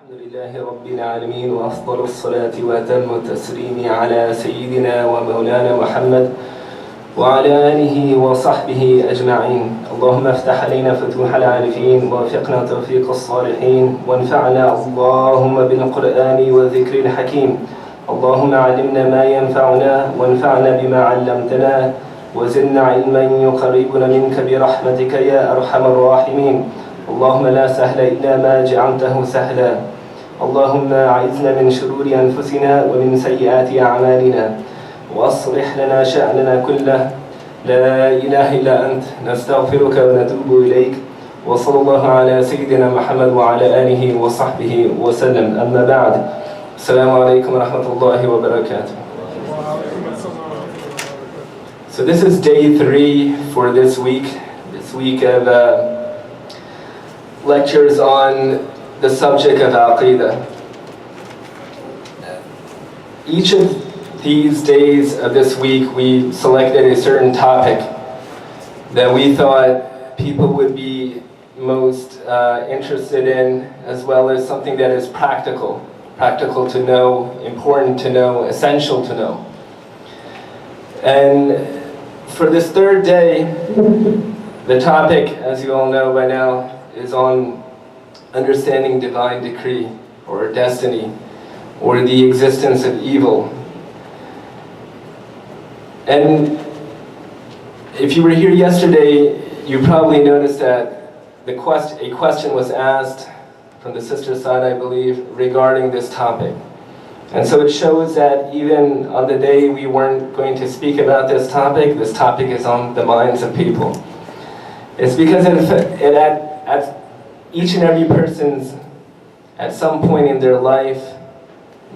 الحمد لله رب العالمين وأفضل الصلاة وأتم التسليم على سيدنا ومولانا محمد وعلى آله وصحبه أجمعين. اللهم افتح علينا فتوح العارفين ووفقنا توفيق الصالحين وانفعنا اللهم بالقرآن وذكر الحكيم. اللهم علمنا ما ينفعنا وانفعنا بما علمتنا وزدنا علما يقربنا منك برحمتك يا أرحم الراحمين. اللهم لا سهل إلا ما جعلته سهلا. اللهم أعذنا من شرور أنفسنا ومن سيئات أعمالنا وأصلح لنا شأننا كله. لا إله إلا أنت نستغفرك ونتوب إليك. وصلى الله على سيدنا محمد وعلى آله وصحبه وسلم. أما بعد. السلام عليكم ورحمة الله وبركاته. So this is day 3 for this week of lectures on the subject of Aqeedah. Each of these days of this week we selected a certain topic that we thought people would be most interested in, as well as something that is practical to know, important to know, essential to know. And for this third day, the topic, as you all know by now, is on understanding divine decree or destiny or the existence of evil. And if you were here yesterday, you probably noticed that a question was asked from the sister side, I believe, regarding this topic. And so it shows that even on the day we weren't going to speak about this topic is on the minds of people. It's because at each and every person's, at some point in their life,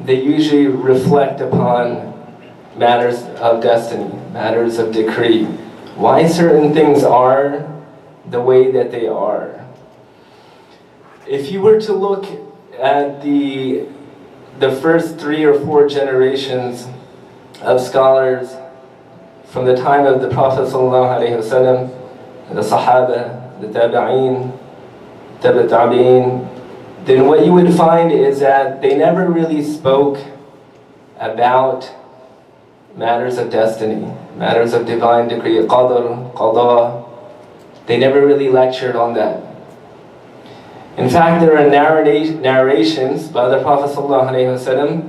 they usually reflect upon matters of destiny, matters of decree, why certain things are the way that they are. If you were to look at the first 3 or 4 generations of scholars from the time of the Prophet ﷺ, the Sahaba, the Tabi'een, Tabi'een, then what you would find is that they never really spoke about matters of destiny, matters of divine decree, qadr, qada. They never really lectured on that. In fact, there are narrations by the Prophet ﷺ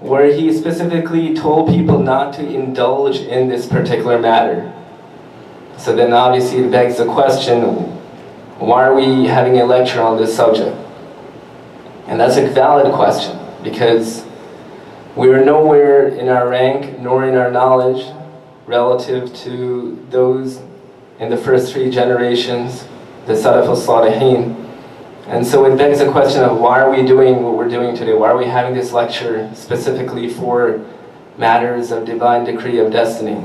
where he specifically told people not to indulge in this particular matter. So then obviously it begs the question, why are we having a lecture on this subject? And that's a valid question, because we are nowhere in our rank nor in our knowledge relative to those in the first 3 generations, the Salaf al-Salihin. And so it begs the question of why are we doing what we're doing today? Why are we having this lecture specifically for matters of divine decree of destiny?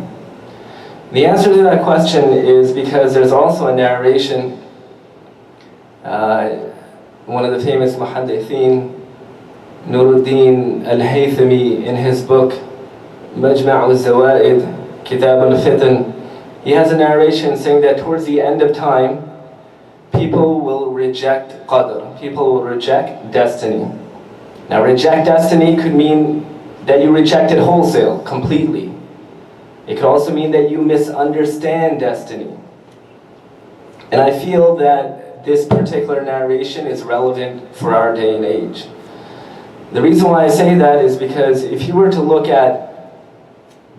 The answer to that question is because there's also a narration, one of the famous muhaddithin, Nuruddin al-Haythami, in his book Majma' al-Zawaid, Kitab al-Fitan, he has a narration saying that towards the end of time, people will reject qadr, people will reject destiny. Now, reject destiny could mean that you reject it wholesale, completely. It could also mean that you misunderstand destiny. And I feel that this particular narration is relevant for our day and age. The reason why I say that is because if you were to look at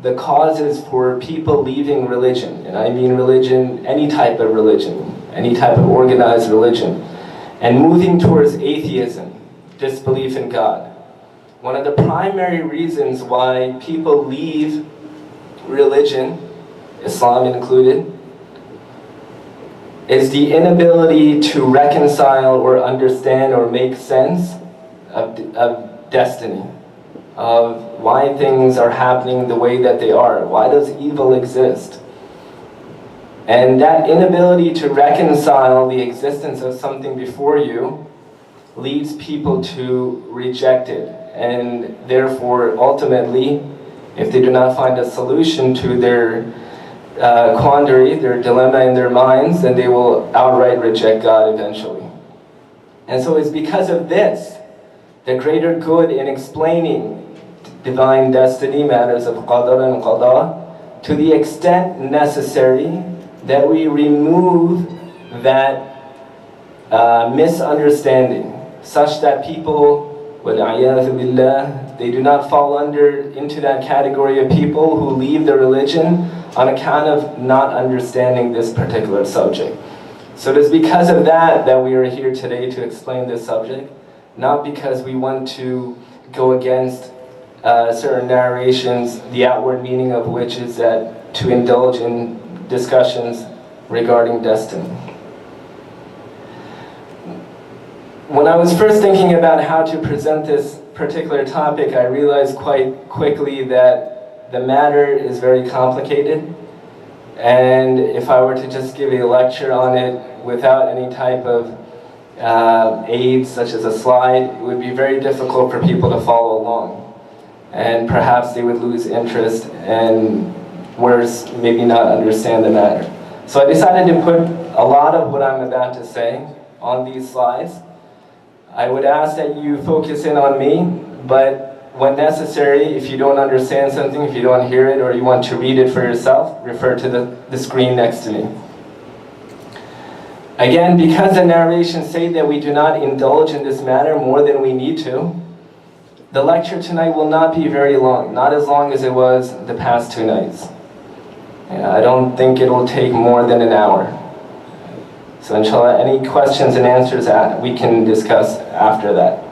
the causes for people leaving religion, and I mean religion, any type of religion, any type of organized religion, and moving towards atheism, disbelief in God. One of the primary reasons why people leave religion, Islam included, is the inability to reconcile or understand or make sense of destiny, of why things are happening the way that they are, why does evil exist. And that inability to reconcile the existence of something before you leads people to reject it. And therefore, ultimately, if they do not find a solution to their quandary, their dilemma in their minds, then they will outright reject God eventually. And so it's because of this the greater good in explaining divine destiny, matters of qadar and qada, to the extent necessary that we remove that misunderstanding, such that people, وَالْعِيَاذُ بِاللَّهِ, they do not fall into that category of people who leave their religion on account of not understanding this particular subject. So it is because of that that we are here today to explain this subject, not because we want to go against certain narrations, the outward meaning of which is that to indulge in discussions regarding destiny. When I was first thinking about how to present this particular topic, I realized quite quickly that the matter is very complicated, and if I were to just give a lecture on it without any type of aids such as a slide, it would be very difficult for people to follow along, and perhaps they would lose interest and worse, maybe not understand the matter. So I decided to put a lot of what I'm about to say on these slides. I would ask that you focus in on me, but when necessary, if you don't understand something, if you don't hear it, or you want to read it for yourself, refer to the screen next to me. Again, because the narrations say that we do not indulge in this matter more than we need to, the lecture tonight will not be very long, not as long as it was the past 2 nights. I don't think it will take more than an hour. So inshallah, any questions and answers we can discuss after that.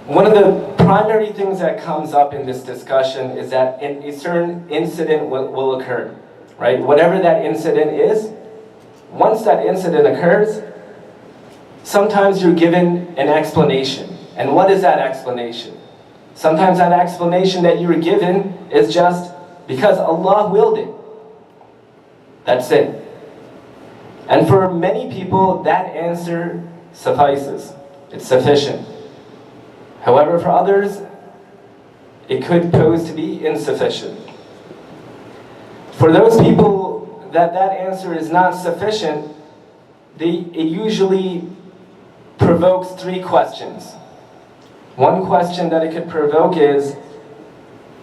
One of the primary things that comes up in this discussion is that a certain incident will occur, right? Whatever that incident is, once that incident occurs, sometimes you're given an explanation. And what is that explanation? Sometimes that explanation that you were given is just because Allah willed it. That's it. And for many people, that answer suffices. It's sufficient. However, for others, it could pose to be insufficient. For those people that answer is not sufficient, it usually provokes 3 questions. One question that it could provoke is,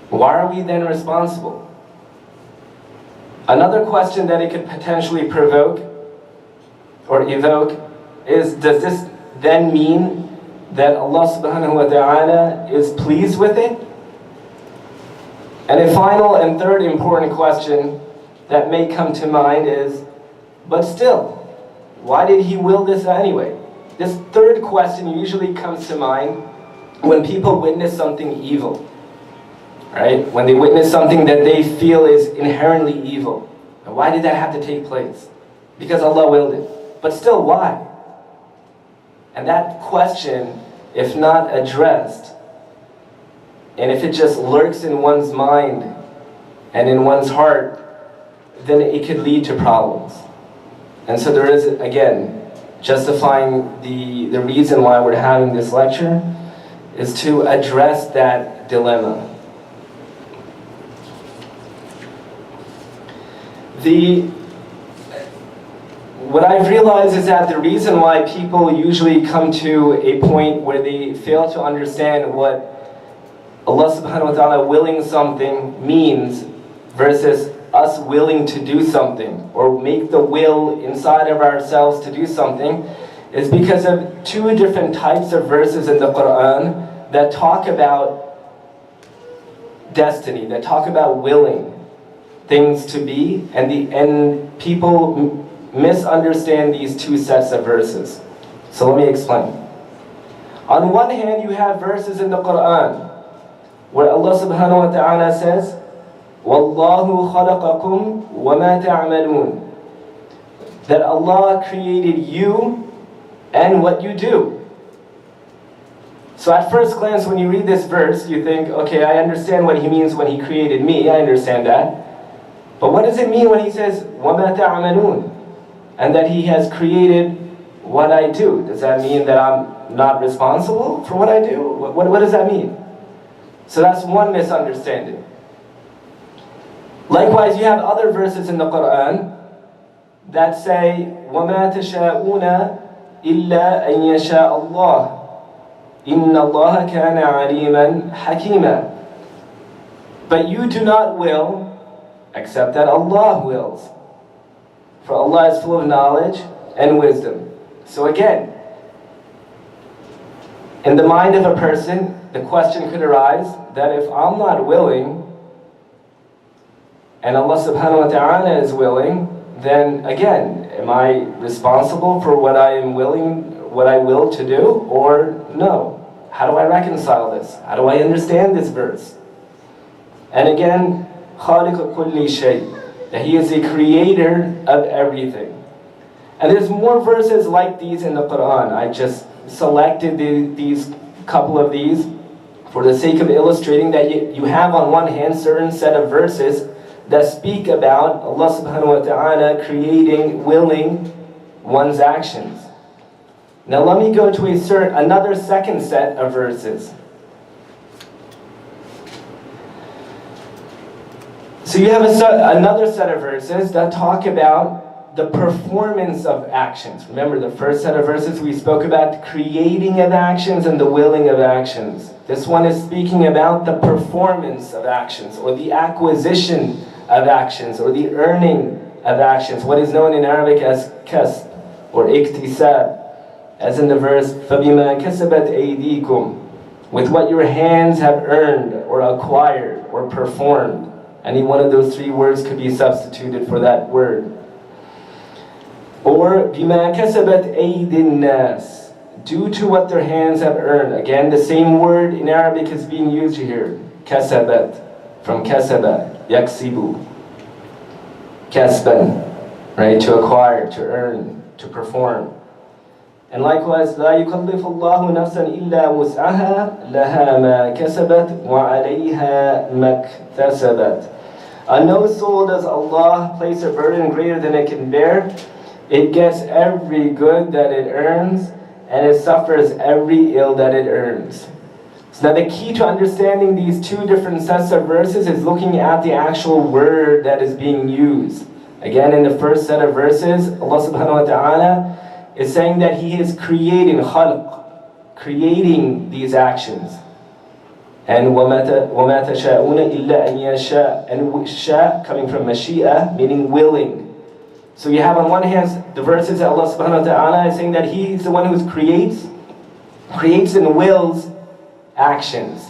why are we then responsible? Another question that it could potentially provoke or evoke is, does this then mean that Allah subhanahu wa ta'ala is pleased with it? And a final and third important question that may come to mind is, but still, why did He will this anyway? This third question usually comes to mind when people witness something evil, right? When they witness something that they feel is inherently evil. And why did that have to take place? Because Allah willed it. But still, why? And that question, if not addressed, and if it just lurks in one's mind and in one's heart, then it could lead to problems. And so there is, again, justifying the reason why we're having this lecture is to address that dilemma. What I've realized is that the reason why people usually come to a point where they fail to understand what Allah subhanahu wa ta'ala willing something means versus us willing to do something or make the will inside of ourselves to do something is because of 2 different types of verses in the Quran that talk about destiny, that talk about willing things to be, and people misunderstand these 2 sets of verses. So let me explain. On one hand, you have verses in the Quran where Allah subhanahu wa ta'ala says, وَاللَّهُ خَلَقَكُمْ وَمَا تَعْمَلُونَ, that Allah created you and what you do. So at first glance, when you read this verse, you think, okay, I understand what He means when He created me, I understand that. But what does it mean when He says, وَمَا تَعْمَلُونَ, and that He has created what I do? Does that mean that I'm not responsible for what I do? What does that mean? So that's one misunderstanding. Likewise, you have other verses in the Quran that say, وَمَا تَشَاءُونَ إِلَّا أَن يَشَاءَ اللَّهُ إِنَّ اللَّهَ كَانَ عَلِيمًا حَكِيمًا. But you do not will, except that Allah wills. For Allah is full of knowledge and wisdom. So again, in the mind of a person, the question could arise that if I'm not willing, and Allah subhanahu wa ta'ala is willing, then again, am I responsible for what I will to do, or no? How do I reconcile this? How do I understand this verse? And again, خَالِقُ كُلِّ شَيْءٍ, that He is the creator of everything. And there's more verses like these in the Quran. I just selected these couple of these for the sake of illustrating that you have on one hand certain set of verses that speak about Allah subhanahu wa ta'ala creating, willing one's actions. Now let me go to another second set of verses. So you have another set of verses that talk about the performance of actions. Remember, the first set of verses we spoke about creating of actions and the willing of actions. This one is speaking about the performance of actions, or the acquisition of actions, or the earning of actions, what is known in Arabic as kasb or iktisab, as in the verse فَبِمَا كَسَبَتْ أَيْدِيكُمْ, with what your hands have earned or acquired or performed. Any one of those three words could be substituted for that word. Or بِمَا كَسَبَتْ أَيْدِ النَّاسِ, due to what their hands have earned. Again, the same word in Arabic is being used here, kasabat, from kasaba, yaksibu, kasban, right, to acquire, to earn, to perform. And likewise, لا يكلف الله نفسا إلا وسعها لها ما كسبت وعليها ما اكتسبت. On no soul does Allah place a burden greater than it can bear. It gets every good that it earns, and it suffers every ill that it earns. So now the key to understanding these two different sets of verses is looking at the actual word that is being used. Again, in the first set of verses, Allah subhanahu wa ta'ala is saying that He is creating khalq, creating these actions. And وَمَا تَشَاءُونَ إِلَّا أَن يَشَاءَ, and sha coming from mashi'a, meaning willing. So you have on one hand the verses that Allah subhanahu wa ta'ala is saying that He's the one who creates and wills actions.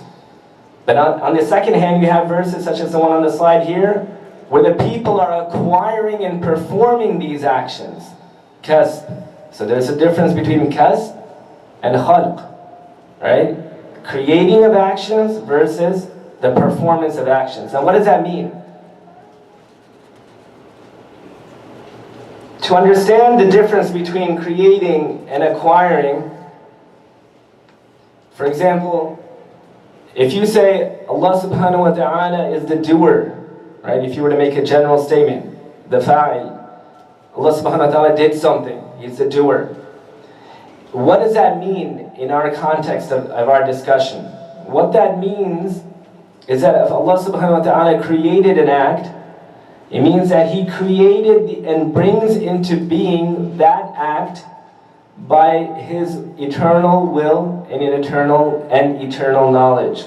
But on the second hand, you have verses such as the one on the slide here, where the people are acquiring and performing these actions. Kasb. So there's a difference between kasb and khalq, right? Creating of actions versus the performance of actions. Now what does that mean? To understand the difference between creating and acquiring, for example, if you say Allah subhanahu wa ta'ala is the doer, right? If you were to make a general statement, the fa'il, Allah subhanahu wa ta'ala did something, He's the doer. What does that mean in our context of our discussion? What that means is that if Allah subhanahu wa ta'ala created an act, it means that He created and brings into being that act by His eternal will and eternal knowledge.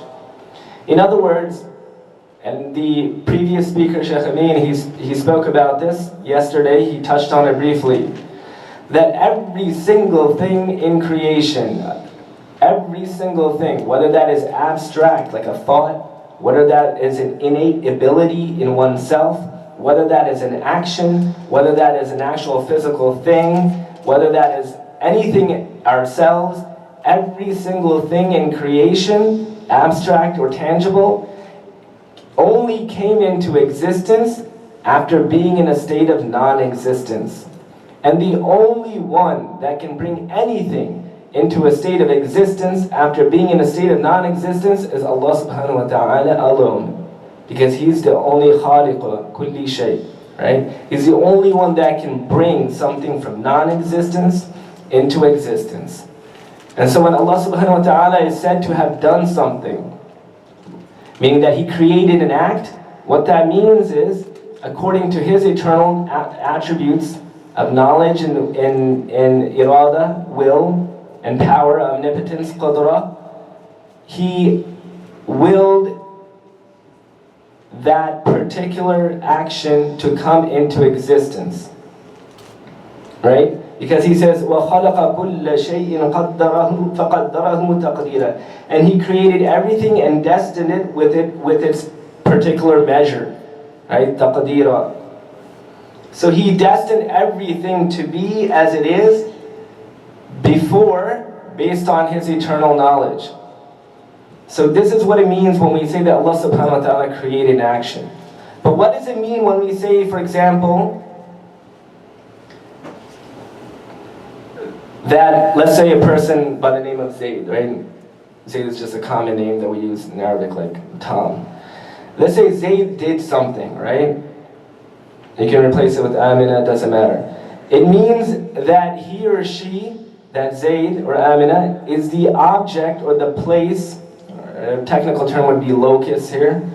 In other words, and the previous speaker, Sheikh Amin, he spoke about this yesterday, he touched on it briefly, that every single thing in creation, every single thing, whether that is abstract, like a thought, whether that is an innate ability in oneself, whether that is an action, whether that is an actual physical thing, whether that is anything ourselves, every single thing in creation, abstract or tangible, only came into existence after being in a state of non-existence. And the only one that can bring anything into a state of existence after being in a state of non-existence is Allah subhanahu wa ta'ala alone. Because He's the only khaliq kulli shay, right? He's the only one that can bring something from non-existence into existence. And so when Allah subhanahu wa ta'ala is said to have done something, meaning that He created an act, what that means is, according to His eternal attributes of knowledge and irada, will, and power, omnipotence, qudra. He willed that particular action to come into existence. Right? Because he says, وَخَلَقَ كُلَّ شَيْءٍ قَدَّرَهُ فَقَدَّرَهُ تَقْدِيرًا. And he created everything and destined it with its particular measure. Right? تَقْدِيرًا. So he destined everything to be as it is before, based on his eternal knowledge. So this is what it means when we say that Allah subhanahu wa ta'ala created action. But what does it mean when we say, for example, that, let's say a person by the name of Zayd, right? Zayd is just a common name that we use in Arabic, like Tom. Let's say Zayd did something, right? You can replace it with Amina, it doesn't matter. It means that he or she, that Zayd or Amina, is the object or the place, a technical term would be locus here,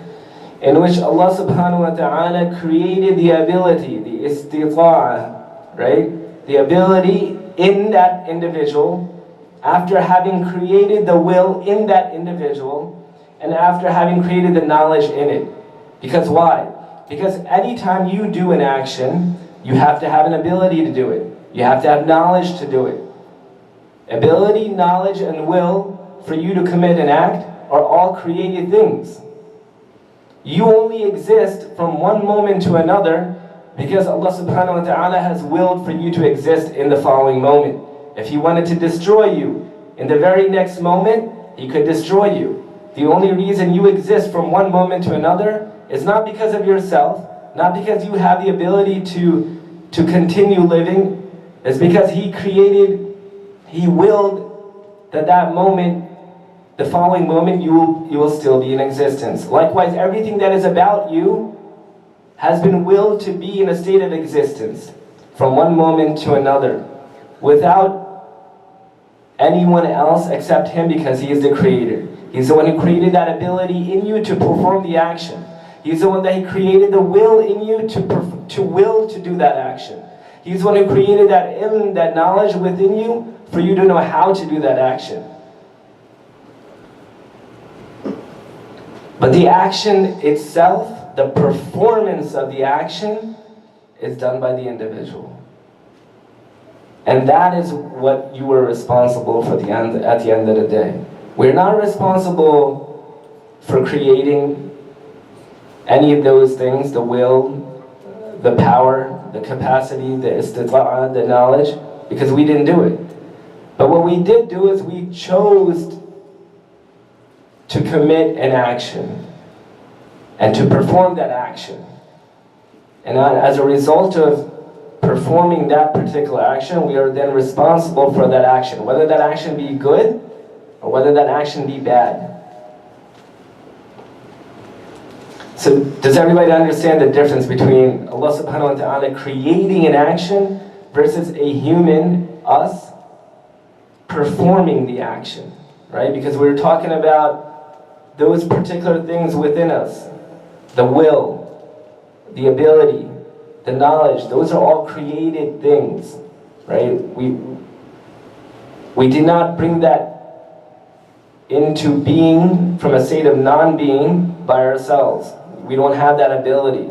in which Allah subhanahu wa ta'ala created the ability, the istita'ah, right? The ability in that individual, after having created the will in that individual, and after having created the knowledge in it. Because why? Because anytime you do an action, you have to have an ability to do it. You have to have knowledge to do it. Ability, knowledge, and will for you to commit an act are all created things. You only exist from one moment to another because Allah subhanahu wa ta'ala has willed for you to exist in the following moment. If He wanted to destroy you in the very next moment, He could destroy you. The only reason you exist from one moment to another is not because of yourself, not because you have the ability to continue living. It's because He created, He willed that moment, the following moment, you will still be in existence. Likewise, everything that is about you has been willed to be in a state of existence from one moment to another without anyone else except Him, because He is the creator. He's the one who created that ability in you to perform the action. He's the one that He created the will in you to will to do that action. He's the one who created that ilm, that knowledge within you for you to know how to do that action. But the action itself, the performance of the action, is done by the individual. And that is what you were responsible for at the end of the day. We're not responsible for creating any of those things, the will, the power, the capacity, the istita'ah, the knowledge, because we didn't do it. But what we did do is we chose to commit an action and to perform that action. And as a result of performing that particular action, we are then responsible for that action, whether that action be good or whether that action be bad. So does everybody understand the difference between Allah subhanahu wa ta'ala creating an action versus a human, us, performing the action, right? Because we're talking about those particular things within us, the will, the ability, the knowledge, those are all created things, right? We did not bring that into being from a state of non-being by ourselves. We don't have that ability.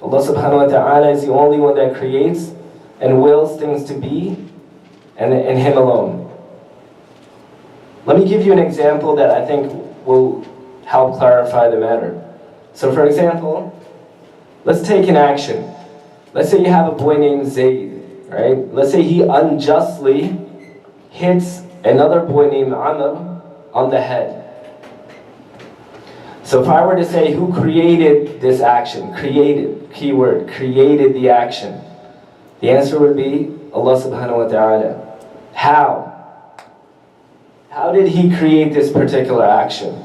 Allah subhanahu wa ta'ala is the only one that creates and wills things to be, and Him alone. Let me give you an example that I think will help clarify the matter. So for example, let's take an action. Let's say you have a boy named Zayd, right? Let's say he unjustly hits another boy named Amr on the head. So if I were to say who created this action, created, keyword, created the action, the answer would be Allah subhanahu wa ta'ala. How? How did He create this particular action?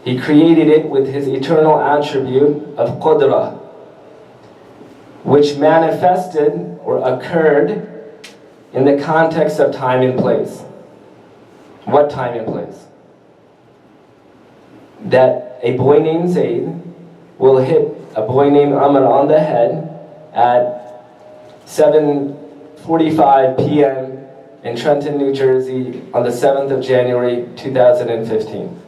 He created it with His eternal attribute of qudra, which manifested or occurred in the context of time and place. What time and place? That a boy named Zayd will hit a boy named Amr on the head at 7 12:45 p.m. in Trenton, New Jersey on the 7th of January 2015.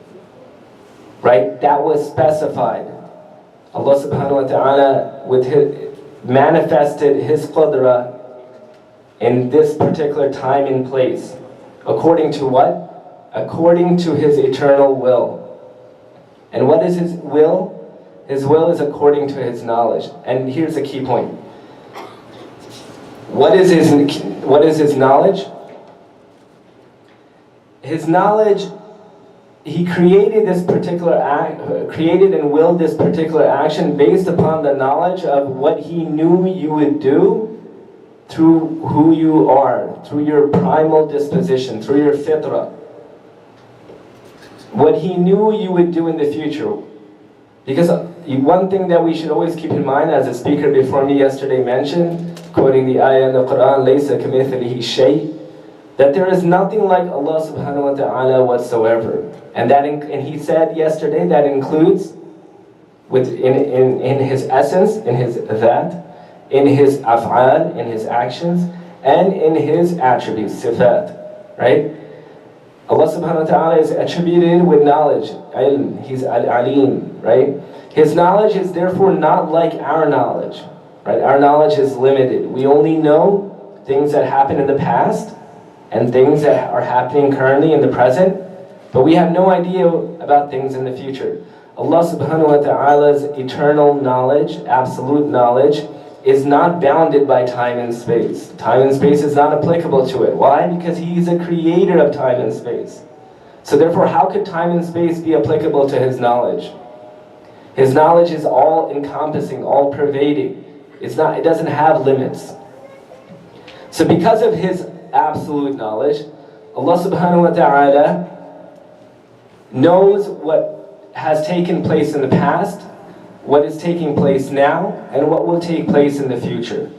Right? That was specified. Allah subhanahu wa ta'ala manifested His qudra in this particular time and place. According to what? According to His eternal will. And what is His will? His will is according to His knowledge. And here's a key point. What is His knowledge? His knowledge, He created this particular act, created and willed this particular action based upon the knowledge of what He knew you would do through who you are, through your primal disposition, through your fitrah. What He knew you would do in the future. Because one thing that we should always keep in mind, as the speaker before me yesterday mentioned, quoting the ayah in the Quran, لَيْسَ كَمِثْلِهِ شَيْءٍ, that there is nothing like Allah subhanahu wa ta'ala whatsoever. And He said yesterday that includes in His essence, in His dhat, in His af'al, in His actions, and in His attributes, sifat, right? Allah subhanahu wa ta'ala is attributed with knowledge, ilm. He's al-alim, right? His knowledge is therefore not like our knowledge, right? Our knowledge is limited. We only know things that happened in the past and things that are happening currently in the present, but we have no idea about things in the future. Allah subhanahu wa ta'ala's eternal knowledge, absolute knowledge, is not bounded by time and space. Time and space is not applicable to it. Why? Because He is a creator of time and space. So therefore, how could time and space be applicable to His knowledge? His knowledge is all-encompassing, all-pervading. It doesn't have limits. So because of His absolute knowledge, Allah subhanahu wa ta'ala knows what has taken place in the past, what is taking place now, and what will take place in the future.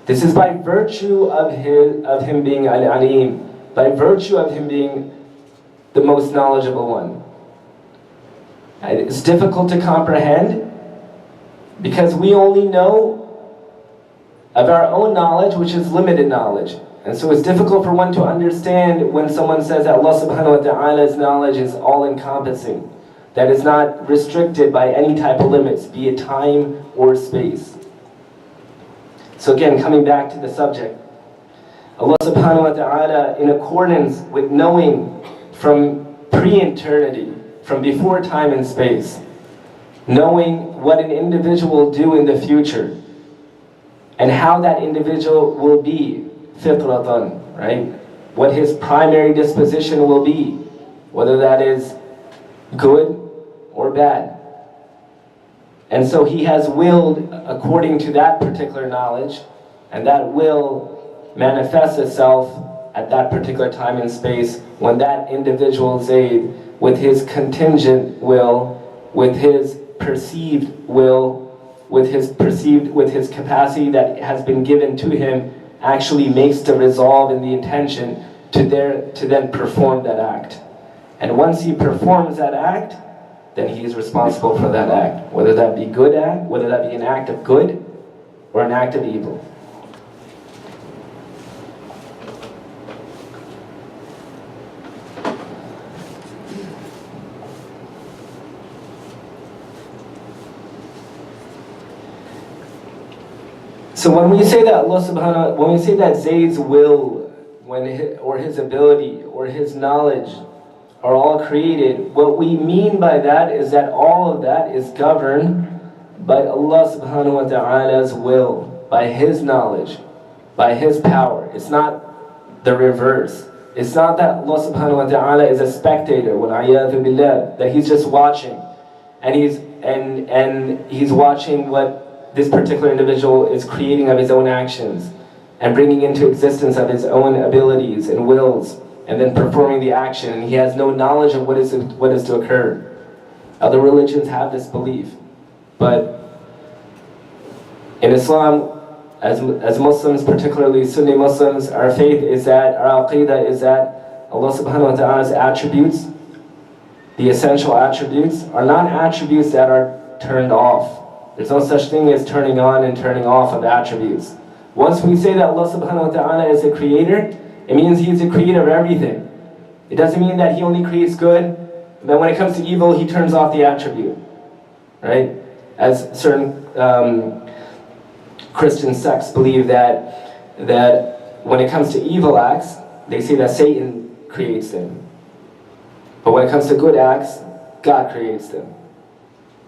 This is by virtue of Him being Al-Alim, by virtue of Him being the most knowledgeable one. It's difficult to comprehend because we only know of our own knowledge, which is limited knowledge. And so it's difficult for one to understand when someone says that Allah subhanahu wa ta'ala's knowledge is all-encompassing, that is not restricted by any type of limits, be it time or space. So again, coming back to the subject, Allah subhanahu wa ta'ala, in accordance with knowing from pre-eternity, from before time and space, knowing what an individual will do in the future, and how that individual will be, fitratan, right? What his primary disposition will be, whether that is good or bad. And so He has willed according to that particular knowledge, and that will manifests itself at that particular time and space when that individual Zayd, with his contingent will, with his perceived will, with his capacity that has been given to him, actually makes the resolve and the intention to then perform that act. And once he performs that act, then he is responsible for that act, whether that be good act, whether that be an act of good or an act of evil. So when we say that Allah subhanahu, when we say that Zayd's will, or his ability, or his knowledge are all created, what we mean by that is that all of that is governed by Allah subhanahu wa ta'ala's will, by His knowledge, by His power. It's not the reverse. It's not that Allah subhanahu wa ta'ala is a spectator, وَالْعِيَاذُ بِاللَّهِ, that He's just watching, and he's watching what this particular individual is creating of his own actions and bringing into existence of his own abilities and wills, and then performing the action, and he has no knowledge of what is to occur. Other religions have this belief, but in Islam, as Muslims, particularly Sunni Muslims, our faith is that, our Aqeedah is that Allah subhanahu wa ta'ala's attributes, the essential attributes, are not attributes that are turned off. There's no such thing as turning on and turning off of attributes. Once we say that Allah subhanahu wa ta'ala is a creator, it means He is the creator of everything. It doesn't mean that He only creates good, but when it comes to evil, He turns off the attribute. Right? As certain Christian sects believe that when it comes to evil acts, they say that Satan creates them. But when it comes to good acts, God creates them.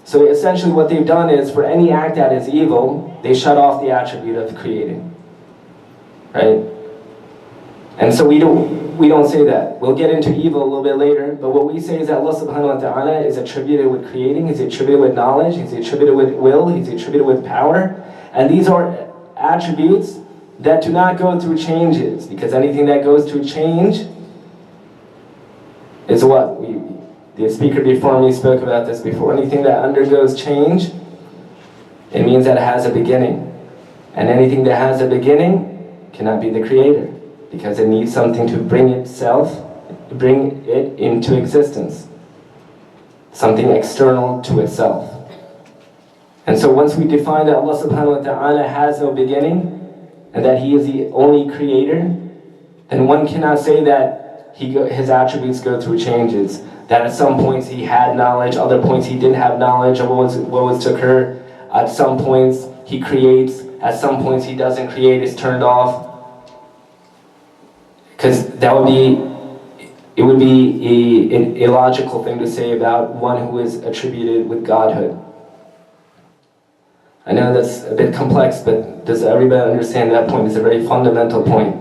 So essentially what they've done is, for any act that is evil, they shut off the attribute of creating. Right? And so we don't say that. We'll get into evil a little bit later, but what we say is that Allah subhanahu wa ta'ala is attributed with creating, He's attributed with knowledge, He's attributed with will, He's attributed with power. And these are attributes that do not go through changes, because anything that goes through change is what? The speaker before me spoke about this before. Anything that undergoes change, it means that it has a beginning. And anything that has a beginning cannot be the creator, because it needs something to bring it into existence. Something external to itself. And so once we define that Allah subhanahu wa ta'ala has no beginning, and that He is the only creator, then one cannot say that His attributes go through changes. That at some points He had knowledge, other points He didn't have knowledge of what was to occur. At some points He creates, at some points He doesn't create, it's turned off. Because it would be an illogical thing to say about one who is attributed with Godhood. I know that's a bit complex, but does everybody understand that point? It's a very fundamental point.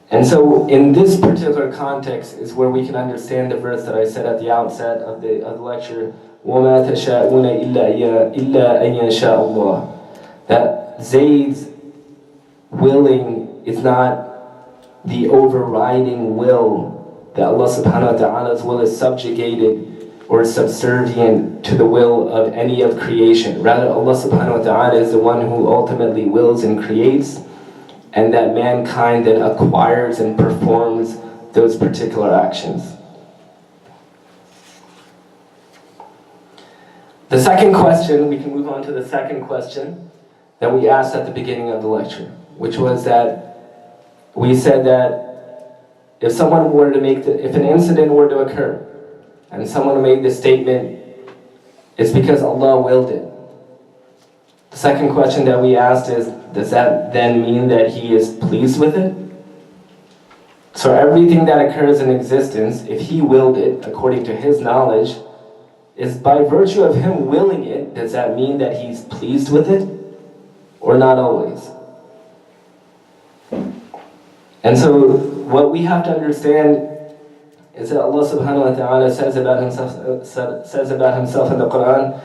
And so in this particular context is where we can understand the verse that I said at the outset of the lecture, وَمَا تَشَاءُونَ إِلَّا أَن يَشَاءَ اللَّهُ. That Zayd's willing is not the overriding will, that Allah subhanahu wa ta'ala's will is subjugated or subservient to the will of any of creation. Rather, Allah subhanahu wa ta'ala is the one who ultimately wills and creates, and that mankind then acquires and performs those particular actions. The second question, we can move on to the second question that we asked at the beginning of the lecture, which was that we said that if an incident were to occur, and someone made this statement, it's because Allah willed it. The second question that we asked is, does that then mean that He is pleased with it? So everything that occurs in existence, if He willed it according to His knowledge, is by virtue of Him willing it, does that mean that He's pleased with it? Or not always? And so what we have to understand is that Allah subhanahu wa ta'ala says about Himself in the Quran,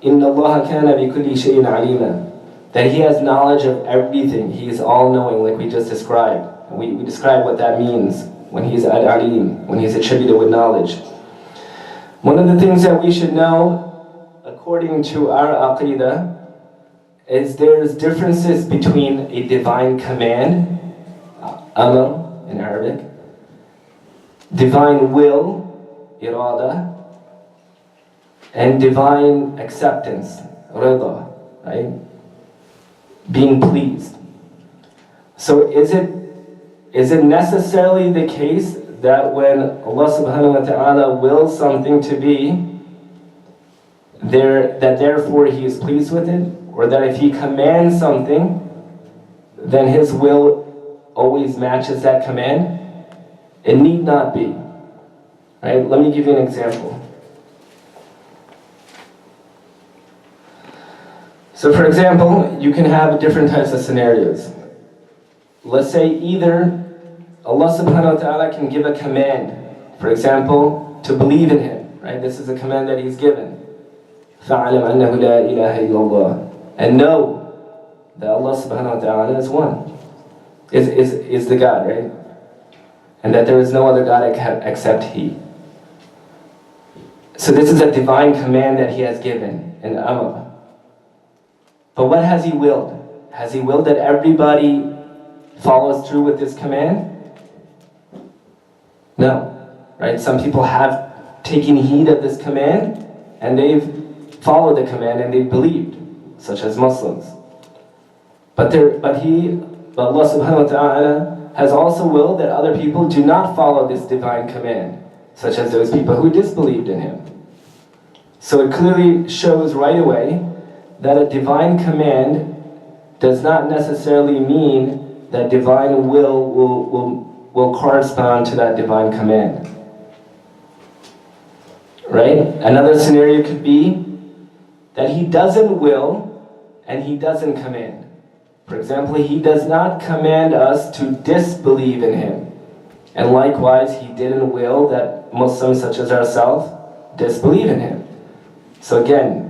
إِنَّ اللَّهَ كَانَ بِكُلِّ شَيْءٍ عَلِيمًا. That He has knowledge of everything. He is all-knowing, like we just described. And we described what that means when He's al-alim, when He's attributed with knowledge. One of the things that we should know, according to our Aqeedah, is there's differences between a divine command, amr in Arabic, divine will, irada, and divine acceptance, rida, right? Being pleased. So is it necessarily the case that when Allah subhanahu wa ta'ala wills something to be, that therefore He is pleased with it? Or that if He commands something, then His will always matches that command? It need not be. Right? Let me give you an example. So for example, you can have different types of scenarios. Let's say either Allah subhanahu wa ta'ala can give a command, for example, to believe in Him. Right? This is a command that He's given. فَعَلَمْ أَنَّهُ لَا إِلَهَ إِلَّا اللَّهُ. And know that Allah subhanahu wa ta'ala is one. Is the God, right? And that there is no other God except He. So this is a divine command that He has given, an amr. But what has He willed? Has He willed that everybody follows through with this command? No. Right? Some people have taken heed of this command, and they've followed the command and they believed, such as Muslims. But Allah subhanahu wa ta'ala has also willed that other people do not follow this divine command, such as those people who disbelieved in Him. So it clearly shows right away that a divine command does not necessarily mean that divine will correspond to that divine command. Right? Another scenario could be that He doesn't will and He doesn't command. For example, He does not command us to disbelieve in Him. And likewise, He didn't will that Muslims such as ourselves disbelieve in Him. So again,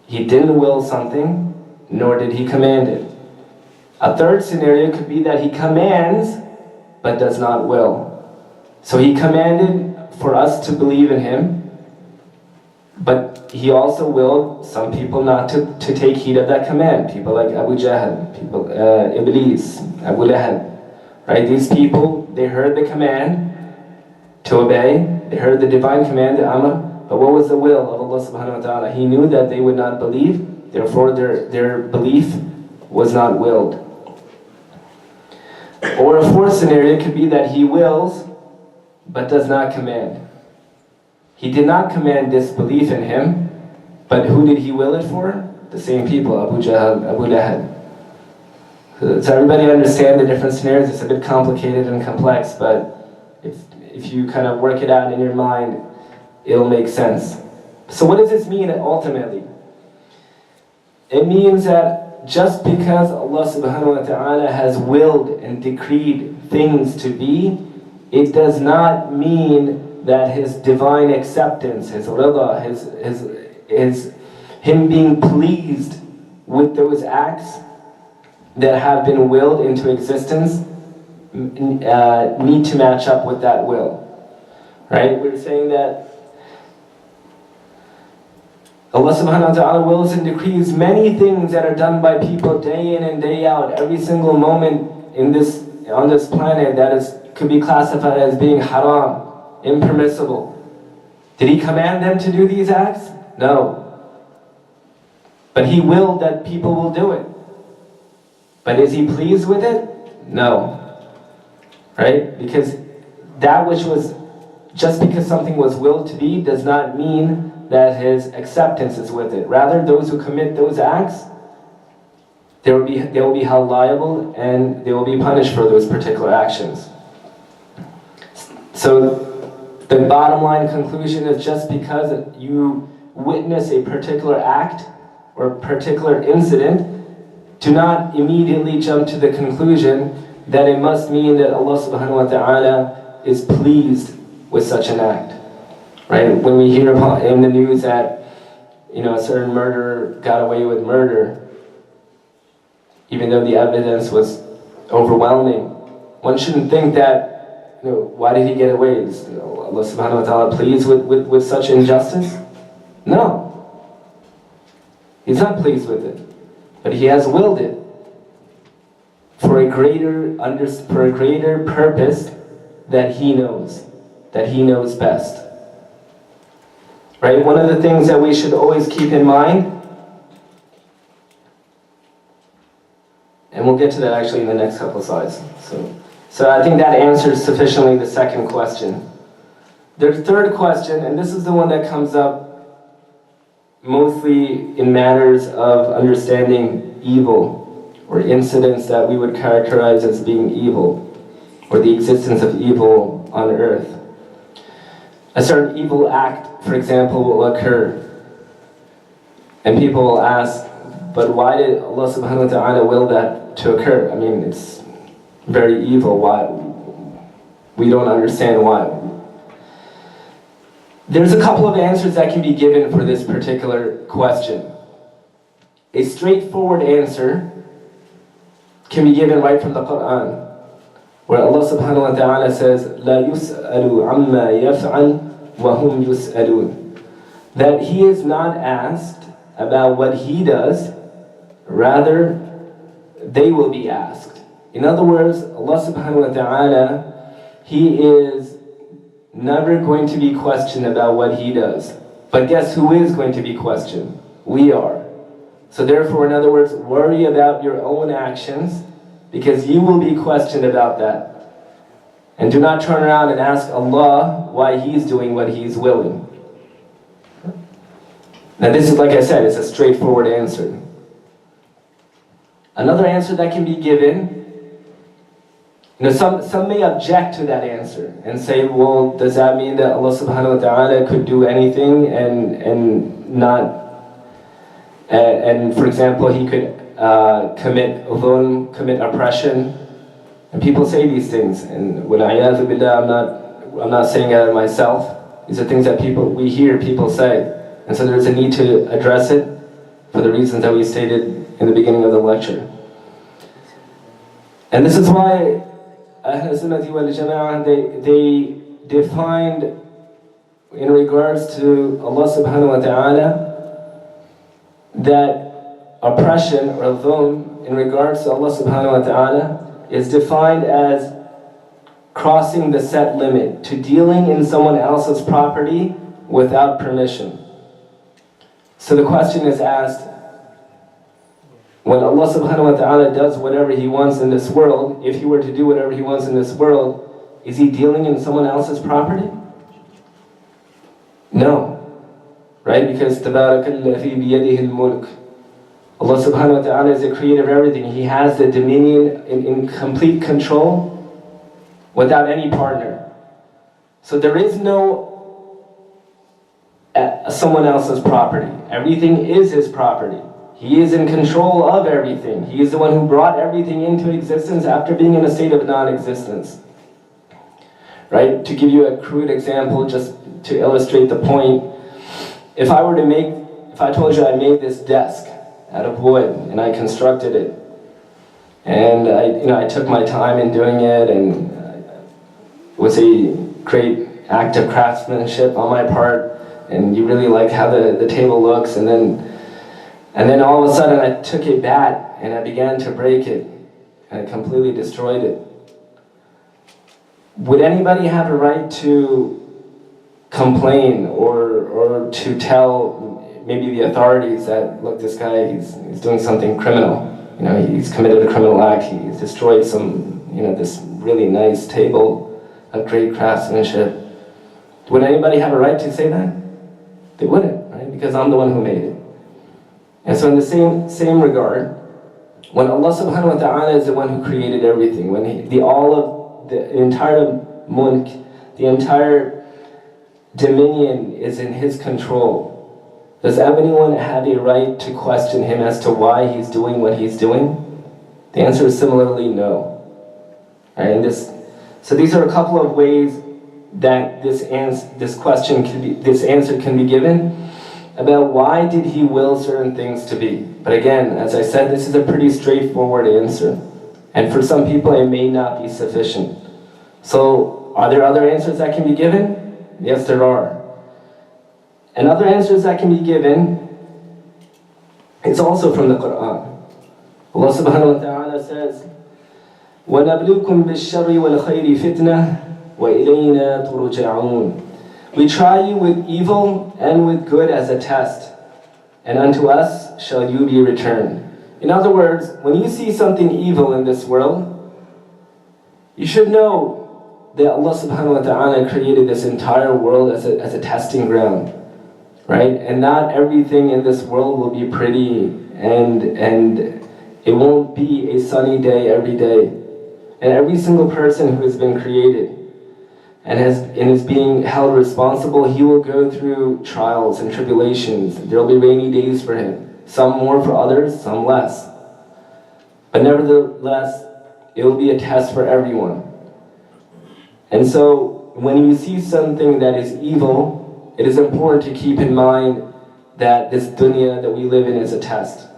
He didn't will something, nor did He command it. A third scenario could be that He commands, but does not will. So He commanded for us to believe in Him, but He also willed some people not to take heed of that command. People like Abu Jahl, Iblis, Abu Lahab. Right? These people, they heard the command to obey, they heard the divine command, the Amr, but what was the will of Allah subhanahu wa ta'ala? He knew that they would not believe, therefore their belief was not willed. Or a fourth scenario could be that He wills, but does not command. He did not command disbelief in Him, but who did He will it for? The same people, Abu Jahl, Abu Lahab. So everybody understand the different scenarios? It's a bit complicated and complex, but if you kind of work it out in your mind, it'll make sense. So what does this mean ultimately? It means that just because Allah subhanahu wa ta'ala has willed and decreed things to be, it does not mean that His divine acceptance, His rida, His Him being pleased with those acts that have been willed into existence need to match up with that will. Right? We're saying that Allah subhanahu wa ta'ala wills and decrees many things that are done by people day in and day out, every single moment on this planet that could be classified as being haram, impermissible. Did He command them to do these acts? No. But He willed that people will do it. But is He pleased with it? No. Right? Because that which was, just because something was willed to be does not mean that His acceptance is with it. Rather, those who commit those acts, they will be held liable and they will be punished for those particular actions. So the bottom line conclusion is just because you witness a particular act or particular incident, do not immediately jump to the conclusion that it must mean that Allah subhanahu wa ta'ala is pleased with such an act. Right? When we hear in the news that a certain murderer got away with murder, even though the evidence was overwhelming, one shouldn't think that, why did he get away? Is Allah subhanahu wa ta'ala pleased with such injustice? No. He's not pleased with it. But He has willed it for a greater purpose that He knows best. Right? One of the things that we should always keep in mind, and we'll get to that actually in the next couple of slides. So I think that answers sufficiently the second question. The third question, and this is the one that comes up mostly in matters of understanding evil, or incidents that we would characterize as being evil, or the existence of evil on earth. A certain evil act, for example, will occur. And people will ask, but why did Allah subhanahu wa ta'ala will that to occur? I mean, it's very evil. Why? We don't understand why. There's a couple of answers that can be given for this particular question. A straightforward answer can be given right from the Quran, where Allah subhanahu wa ta'ala says, لا يسأل عما يفعل وهم يسألون. That He is not asked about what He does, rather they will be asked. In other words, Allah subhanahu wa ta'ala, He is never going to be questioned about what He does. But guess who is going to be questioned? We are. So therefore, in other words, worry about your own actions, because you will be questioned about that. And do not turn around and ask Allah why He's doing what He's willing. Now this is, like I said, it's a straightforward answer. Another answer that can be given, some may object to that answer and say, well, does that mean that Allah subhanahu wa ta'ala could do anything and for example, He could commit dhulm, commit oppression? And people say these things, and وَالْعِيَاذُ بِاللَّهِ, I'm not saying it myself. These are things that we hear people say. And so there's a need to address it for the reasons that we stated in the beginning of the lecture. And this is why Ahl Sunnati wal Jama'ah, they defined in regards to Allah subhanahu wa ta'ala that oppression or dhulm in regards to Allah subhanahu wa ta'ala is defined as crossing the set limit, to dealing in someone else's property without permission. So the question is asked, when Allah subhanahu wa ta'ala does whatever He wants in this world, if He were to do whatever He wants in this world, is He dealing in someone else's property? No. Right? Because تَبَارَكَ الَّذِي بِيَدِهِ الْمُلْكِ, Allah subhanahu wa ta'ala is the creator of everything. He has the dominion in complete control without any partner. So there is no someone else's property. Everything is His property. He is in control of everything. He is the one who brought everything into existence after being in a state of non-existence. Right? To give you a crude example, just to illustrate the point, if I told you I made this desk out of wood and I constructed it, and I took my time in doing it, and it was a great act of craftsmanship on my part, and you really like how the table looks, and then all of a sudden I took a bat and I began to break it, and I completely destroyed it. Would anybody have a right to complain or to tell maybe the authorities that, look, this guy, he's doing something criminal. He's committed a criminal act. He's destroyed this really nice table of great craftsmanship. Would anybody have a right to say that? They wouldn't, right? Because I'm the one who made it. And so in the same regard, when Allah subhanahu wa ta'ala is the one who created everything, when the entire mulk, the entire dominion is in His control, does anyone have a right to question Him as to why He's doing what He's doing? The answer is similarly no. Right? So these are a couple of ways that this answer can be given about why did He will certain things to be. But again, as I said, this is a pretty straightforward answer. And for some people it may not be sufficient. So are there other answers that can be given? Yes, there are. And other answers that can be given, it's also from the Quran. Allah subhanahu wa ta'ala says, وَنَبْلُوكُمْ بِالشَّرِّ وَالْخَيْرِ فِتْنَةً وَإِلَيْنَا تُرْجَعُونَ. We try you with evil and with good as a test, and unto us shall you be returned. In other words, when you see something evil in this world, you should know that Allah subhanahu wa ta'ala created this entire world as a testing ground. Right? And not everything in this world will be pretty, and it won't be a sunny day every day. And every single person who has been created and is being held responsible, he will go through trials and tribulations. There will be rainy days for him. Some more for others, some less. But nevertheless, it will be a test for everyone. And so, when you see something that is evil, it is important to keep in mind that this dunya that we live in is a test.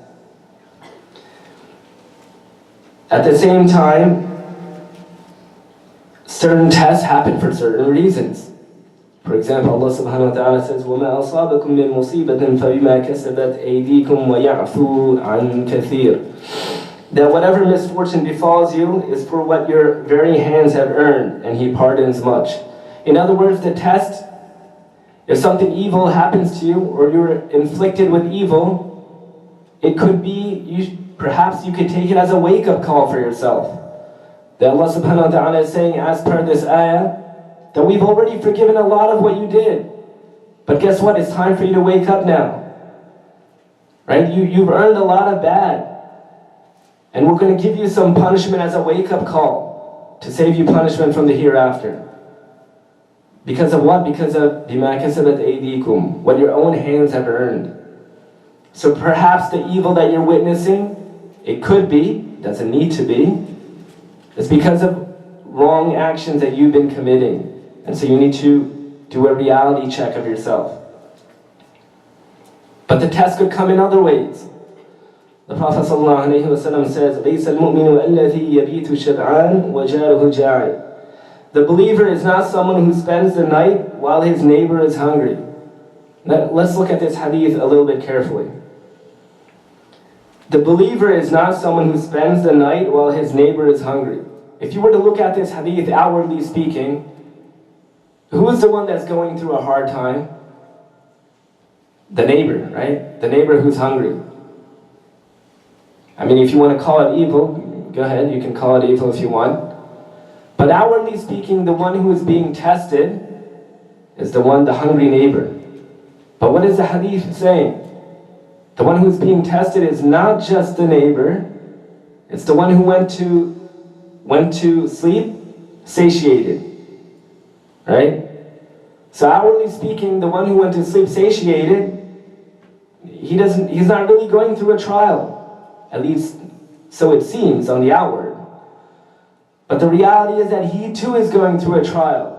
At the same time, certain tests happen for certain reasons. For example, Allah subhanahu wa ta'ala says, وَمَا أَصَابَكُم مِّن مُّصِيبَةٍ فَبِمَا كَسَبَتْ أَيْدِيكُمْ وَيَعْفُو عَن كَثِيرٍ. That whatever misfortune befalls you is for what your very hands have earned, and He pardons much. In other words, the test If something evil happens to you, or you're inflicted with evil, it could be, perhaps you could take it as a wake-up call for yourself. That Allah subhanahu wa ta'ala is saying, as per this ayah, that we've already forgiven a lot of what you did. But guess what? It's time for you to wake up now. Right? You've earned a lot of bad. And we're going to give you some punishment as a wake-up call to save you punishment from the hereafter. Because of what? Because of بِمَا كَسَبَتْ أَيْدِيكُمْ, what your own hands have earned. So perhaps the evil that you're witnessing, it could be, doesn't need to be, it's because of wrong actions that you've been committing. And so you need to do a reality check of yourself. But the test could come in other ways. The Prophet ﷺ says, لَيْسَ الْمُؤْمِنُ الَّذِي يَبِيتُ شَبْعَانْ وَجَارُهُ جَاعِي. The believer is not someone who spends the night while his neighbor is hungry. Let's look at this hadith a little bit carefully. The believer is not someone who spends the night while his neighbor is hungry. If you were to look at this hadith outwardly speaking, who is the one that's going through a hard time? The neighbor, right? The neighbor who's hungry. I mean, if you want to call it evil, go ahead, you can call it evil if you want. But outwardly speaking, the one who is being tested is the hungry neighbor. But what is the hadith saying? The one who's being tested is not just the neighbor, it's the one who went to sleep satiated. Right? So outwardly speaking, the one who went to sleep satiated, he's not really going through a trial. At least so it seems on the outward. But the reality is that he too is going through a trial,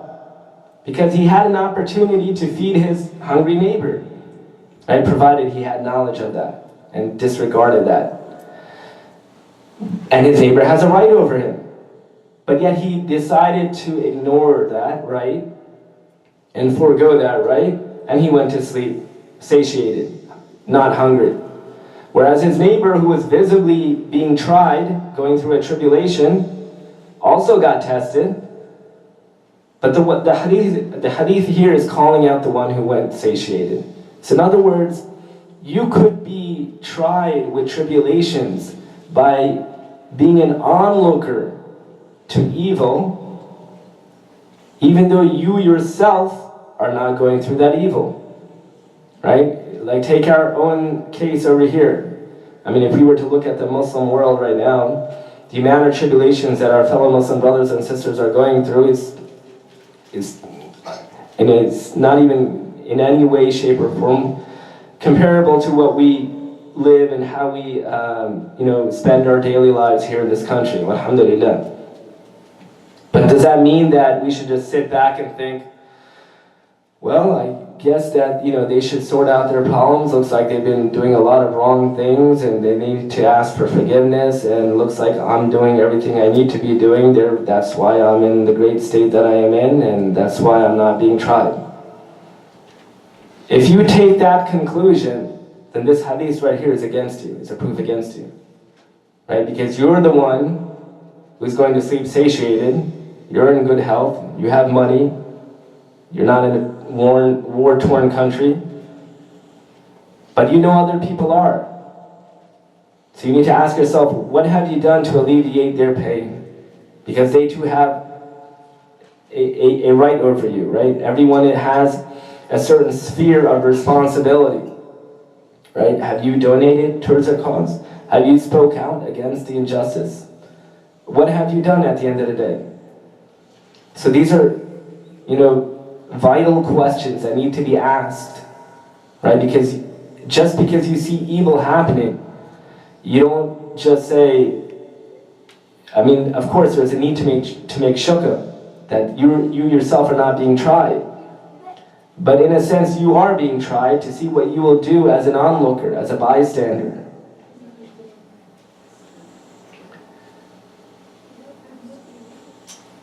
because he had an opportunity to feed his hungry neighbor, right? Provided he had knowledge of that and disregarded that. And his neighbor has a right over him. But yet he decided to ignore that right and forego that right, and he went to sleep satiated, not hungry. Whereas his neighbor, who was visibly being tried, going through a tribulation, also got tested. But the hadith here is calling out the one who went satiated. So in other words, you could be tried with tribulations by being an onlooker to evil, even though you yourself are not going through that evil. Right? Like, take our own case over here. I mean, if we were to look at the Muslim world right now, the amount of tribulations that our fellow Muslim brothers and sisters are going through is not even in any way, shape, or form comparable to what we live and how we spend our daily lives here in this country. Alhamdulillah. But does that mean that we should just sit back and think, well, I guess that they should sort out their problems. Looks like they've been doing a lot of wrong things and they need to ask for forgiveness, and looks like I'm doing everything I need to be doing there. That's why I'm in the great state that I am in, and that's why I'm not being tried. If you take that conclusion, then this hadith right here is against you. It's a proof against you. Right? Because you're the one who's going to sleep satiated, you're in good health, you have money, you're not in a war-torn country, but you know other people are. So you need to ask yourself, what have you done to alleviate their pain? Because they too have a right over you, right? Everyone has a certain sphere of responsibility, right? Have you donated towards a cause? Have you spoke out against the injustice? What have you done at the end of the day? So these are, vital questions that need to be asked, right? Because just because you see evil happening, you don't just say, of course there's a need to make shukr, that you yourself are not being tried. But in a sense, you are being tried to see what you will do as an onlooker, as a bystander.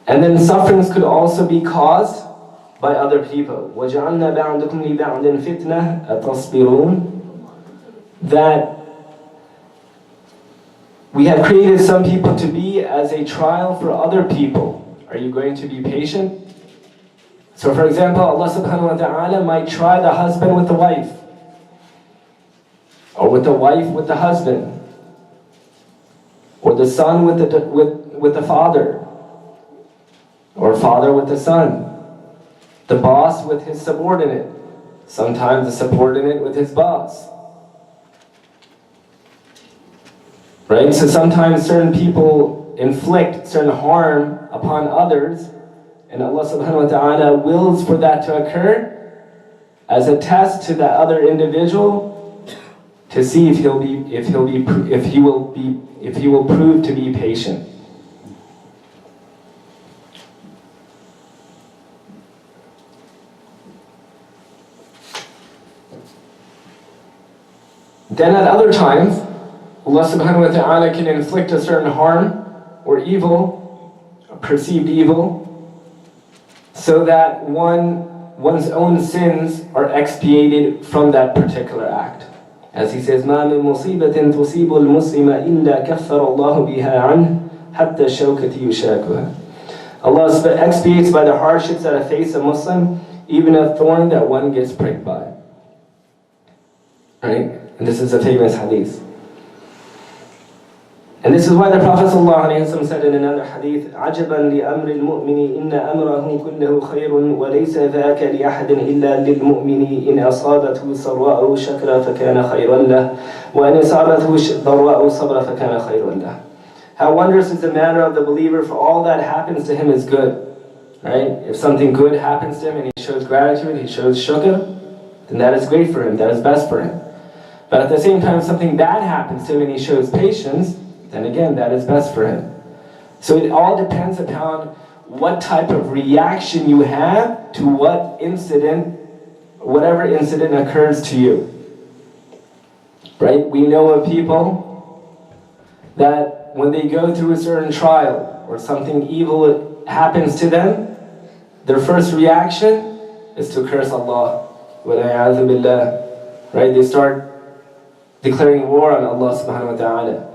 And then sufferings could also be caused by other people. وَجَعَلْنَا بَعْضَكُمْ لِبَعْضٍ فِتْنَةً أَتَصْبِرُونَ. That we have created some people to be as a trial for other people. Are you going to be patient? So for example, Allah subhanahu wa ta'ala might try the husband with the wife, or with the wife with the husband, or the son with the father, or father with the son, the boss with his subordinate, sometimes the subordinate with his boss. Right? So sometimes certain people inflict certain harm upon others, and Allah subhanahu wa ta'ala wills for that to occur as a test to that other individual to see if he will prove to be patient. Then at other times, Allah subhanahu wa ta'ala can inflict a certain harm or evil, a perceived evil, so that one's own sins are expiated from that particular act. As he says, مَا مِن مُصِيبَةٍ تُصِيبُ الْمُسْلِمَ إِلَّا كَفَّرَ اللَّهُ بِهَا عَنْهُ حَتَّى الشَّوْكَةِ يُشَاكُهَا. Allah expiates by the hardships that face a Muslim, even a thorn that one gets pricked by. Right? And this is a famous hadith. And this is why the Prophet ﷺ said in another hadith, عَجَبًا لِأَمْرِ الْمُؤْمِنِ إِنَّ أَمْرَهُ كُلَّهُ خَيْرٌ وَلَيْسَ ذَاكَ لِأَحَدٍ إِلَّا لِلْمُؤْمِنِ إِنْ أَصَابَتْهُ سَرَّاءُ شَكْرَ فَكَانَ خَيْرًا لَهُ وَإِنْ أَصَابَتْهُ ضَرَّاءُ صَبْرَ فَكَانَ خَيْرًا لَهُ. How wondrous is the manner of the believer, for all that happens to him is good. Right? If something good happens to him and he shows gratitude, he shows shukr, then that is great for him, that is best for him. But at the same time, if something bad happens to him and he shows patience, then again, that is best for him. So it all depends upon what type of reaction you have to what incident, whatever incident occurs to you. Right? We know of people that when they go through a certain trial or something evil happens to them, their first reaction is to curse Allah. وَلَيَعَذُ بِاللَّهِ. Right? They start declaring war on Allah subhanahu wa ta'ala.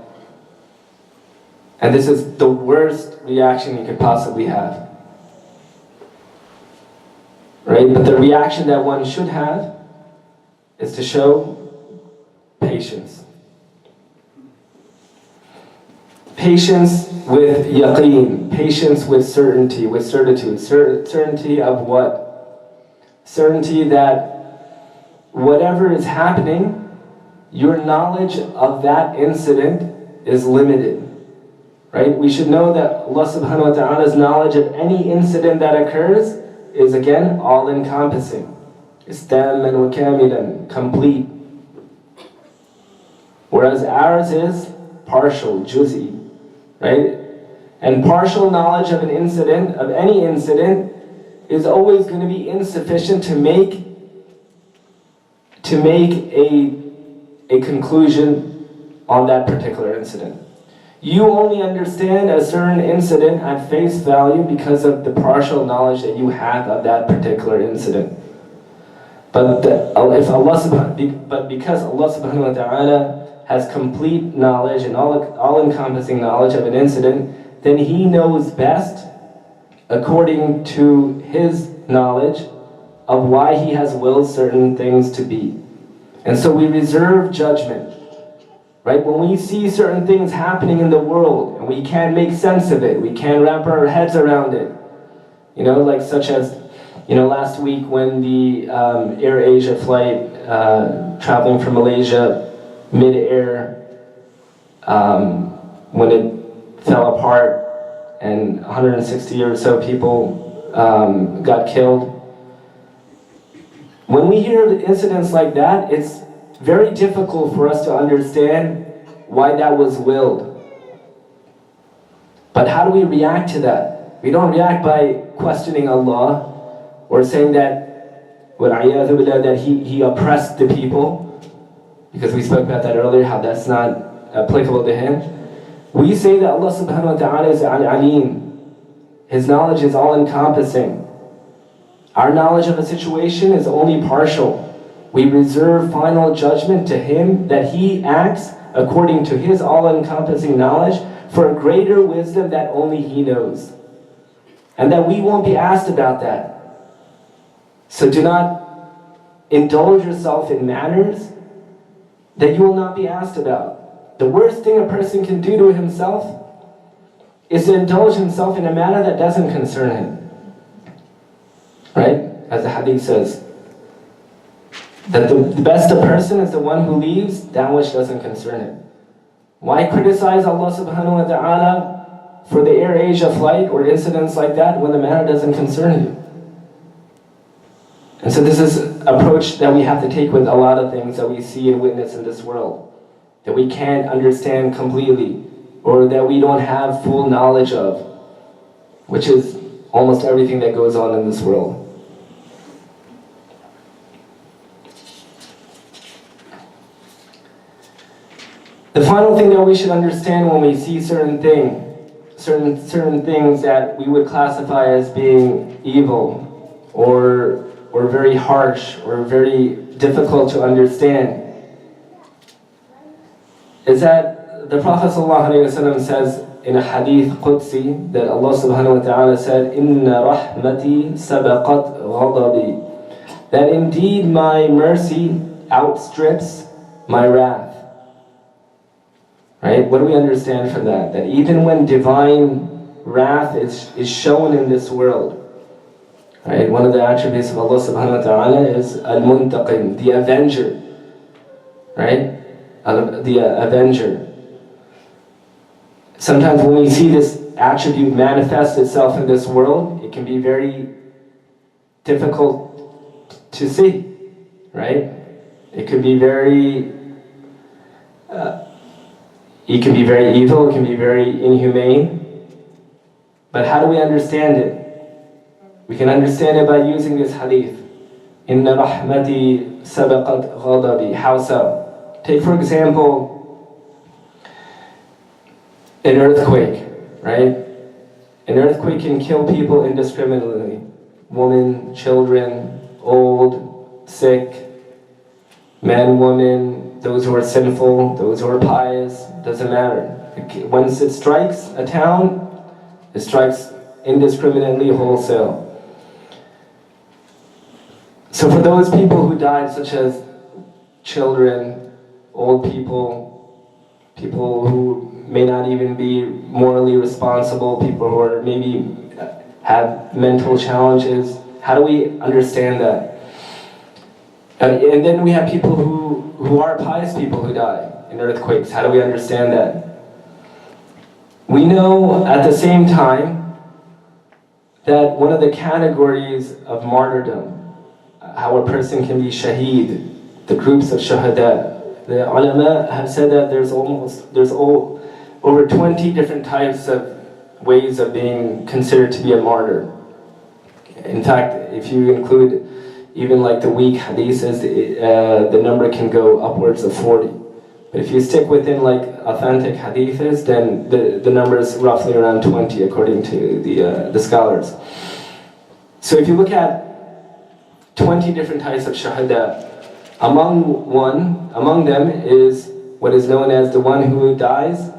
And this is the worst reaction you could possibly have. Right? But the reaction that one should have is to show patience. Patience with yaqeen, patience with certainty, with certitude. Certainty of what? Certainty that whatever is happening, your knowledge of that incident is limited. Right? We should know that Allah subhanahu wa ta'ala's knowledge of any incident that occurs is again all-encompassing. It's tamman wa kamilan, complete. Whereas ours is partial, juz'i. Right? And partial knowledge of an incident, of any incident, is always going to be insufficient to make a conclusion on that particular incident. You only understand a certain incident at face value because of the partial knowledge that you have of that particular incident. But because Allah subhanahu wa ta'ala has complete knowledge and all-encompassing knowledge of an incident, then He knows best according to His knowledge of why He has willed certain things to be. And so we reserve judgment. Right? When we see certain things happening in the world and we can't make sense of it, we can't wrap our heads around it. You know, like such as, last week when the Air Asia flight traveling from Malaysia mid-air, when it fell apart and 160 or so people got killed. When we hear incidents like that, it's very difficult for us to understand why that was willed. But how do we react to that? We don't react by questioning Allah or saying that, that He oppressed the people, because we spoke about that earlier, how that's not applicable to Him. We say that Allah subhanahu wa ta'ala is al-alim. His knowledge is all-encompassing. Our knowledge of a situation is only partial. We reserve final judgment to Him, that He acts according to His all-encompassing knowledge for a greater wisdom that only He knows. And that we won't be asked about that. So do not indulge yourself in matters that you will not be asked about. The worst thing a person can do to himself is to indulge himself in a matter that doesn't concern him. Right? As the hadith says, that the best a person is the one who leaves that which doesn't concern him. Why criticize Allah subhanahu wa ta'ala for the Air Asia flight or incidents like that when the matter doesn't concern you? And so this is an approach that we have to take with a lot of things that we see and witness in this world, that we can't understand completely, or that we don't have full knowledge of, which is almost everything that goes on in this world. The final thing that we should understand when we see certain things that we would classify as being evil or very harsh or very difficult to understand is that the Prophet ﷺ says in a hadith Qudsi that Allah subhanahu wa ta'ala said, "Inna rahmati sabaqat ghadabi," that indeed my mercy outstrips my wrath. Right? What do we understand from that? That even when divine wrath is shown in this world, right? One of the attributes of Allah subhanahu wa ta'ala is Al-Muntaqim, the Avenger. Right? The Avenger. Sometimes when we see this attribute manifest itself in this world, it can be very difficult to see. Right? It can be very evil, it can be very inhumane. But how do we understand it? We can understand it by using this hadith. Inna rahmati sabaqat ghadabi. How so? Take for example, an earthquake, right? An earthquake can kill people indiscriminately. Women, children, old, sick, men, women, those who are sinful, those who are pious, doesn't matter. Once it strikes a town, it strikes indiscriminately, wholesale. So for those people who died, such as children, old people, people who may not even be morally responsible, people who are maybe have mental challenges, how do we understand that? And then we have people who are pious people who die in earthquakes. How do we understand that? We know at the same time that one of the categories of martyrdom, how a person can be shaheed, the groups of shuhada, the ulama have said that there's over 20 different types of ways of being considered to be a martyr. In fact, if you include even like the weak hadiths, the number can go upwards of 40. But if you stick within like authentic hadiths, then the number is roughly around 20 according to the scholars. So if you look at 20 different types of shahada, among them is what is known as the one who dies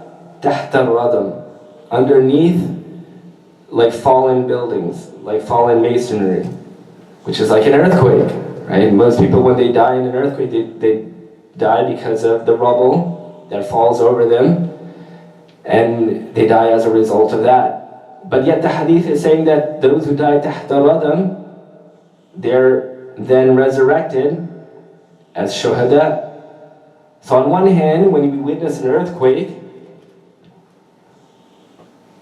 tahta radam, underneath like fallen buildings, like fallen masonry, which is like an earthquake, right? Most people when they die in an earthquake, they die because of the rubble that falls over them, and they die as a result of that. But yet the hadith is saying that those who die tahta radam, they're then resurrected as shuhada. So on one hand, when we witness an earthquake,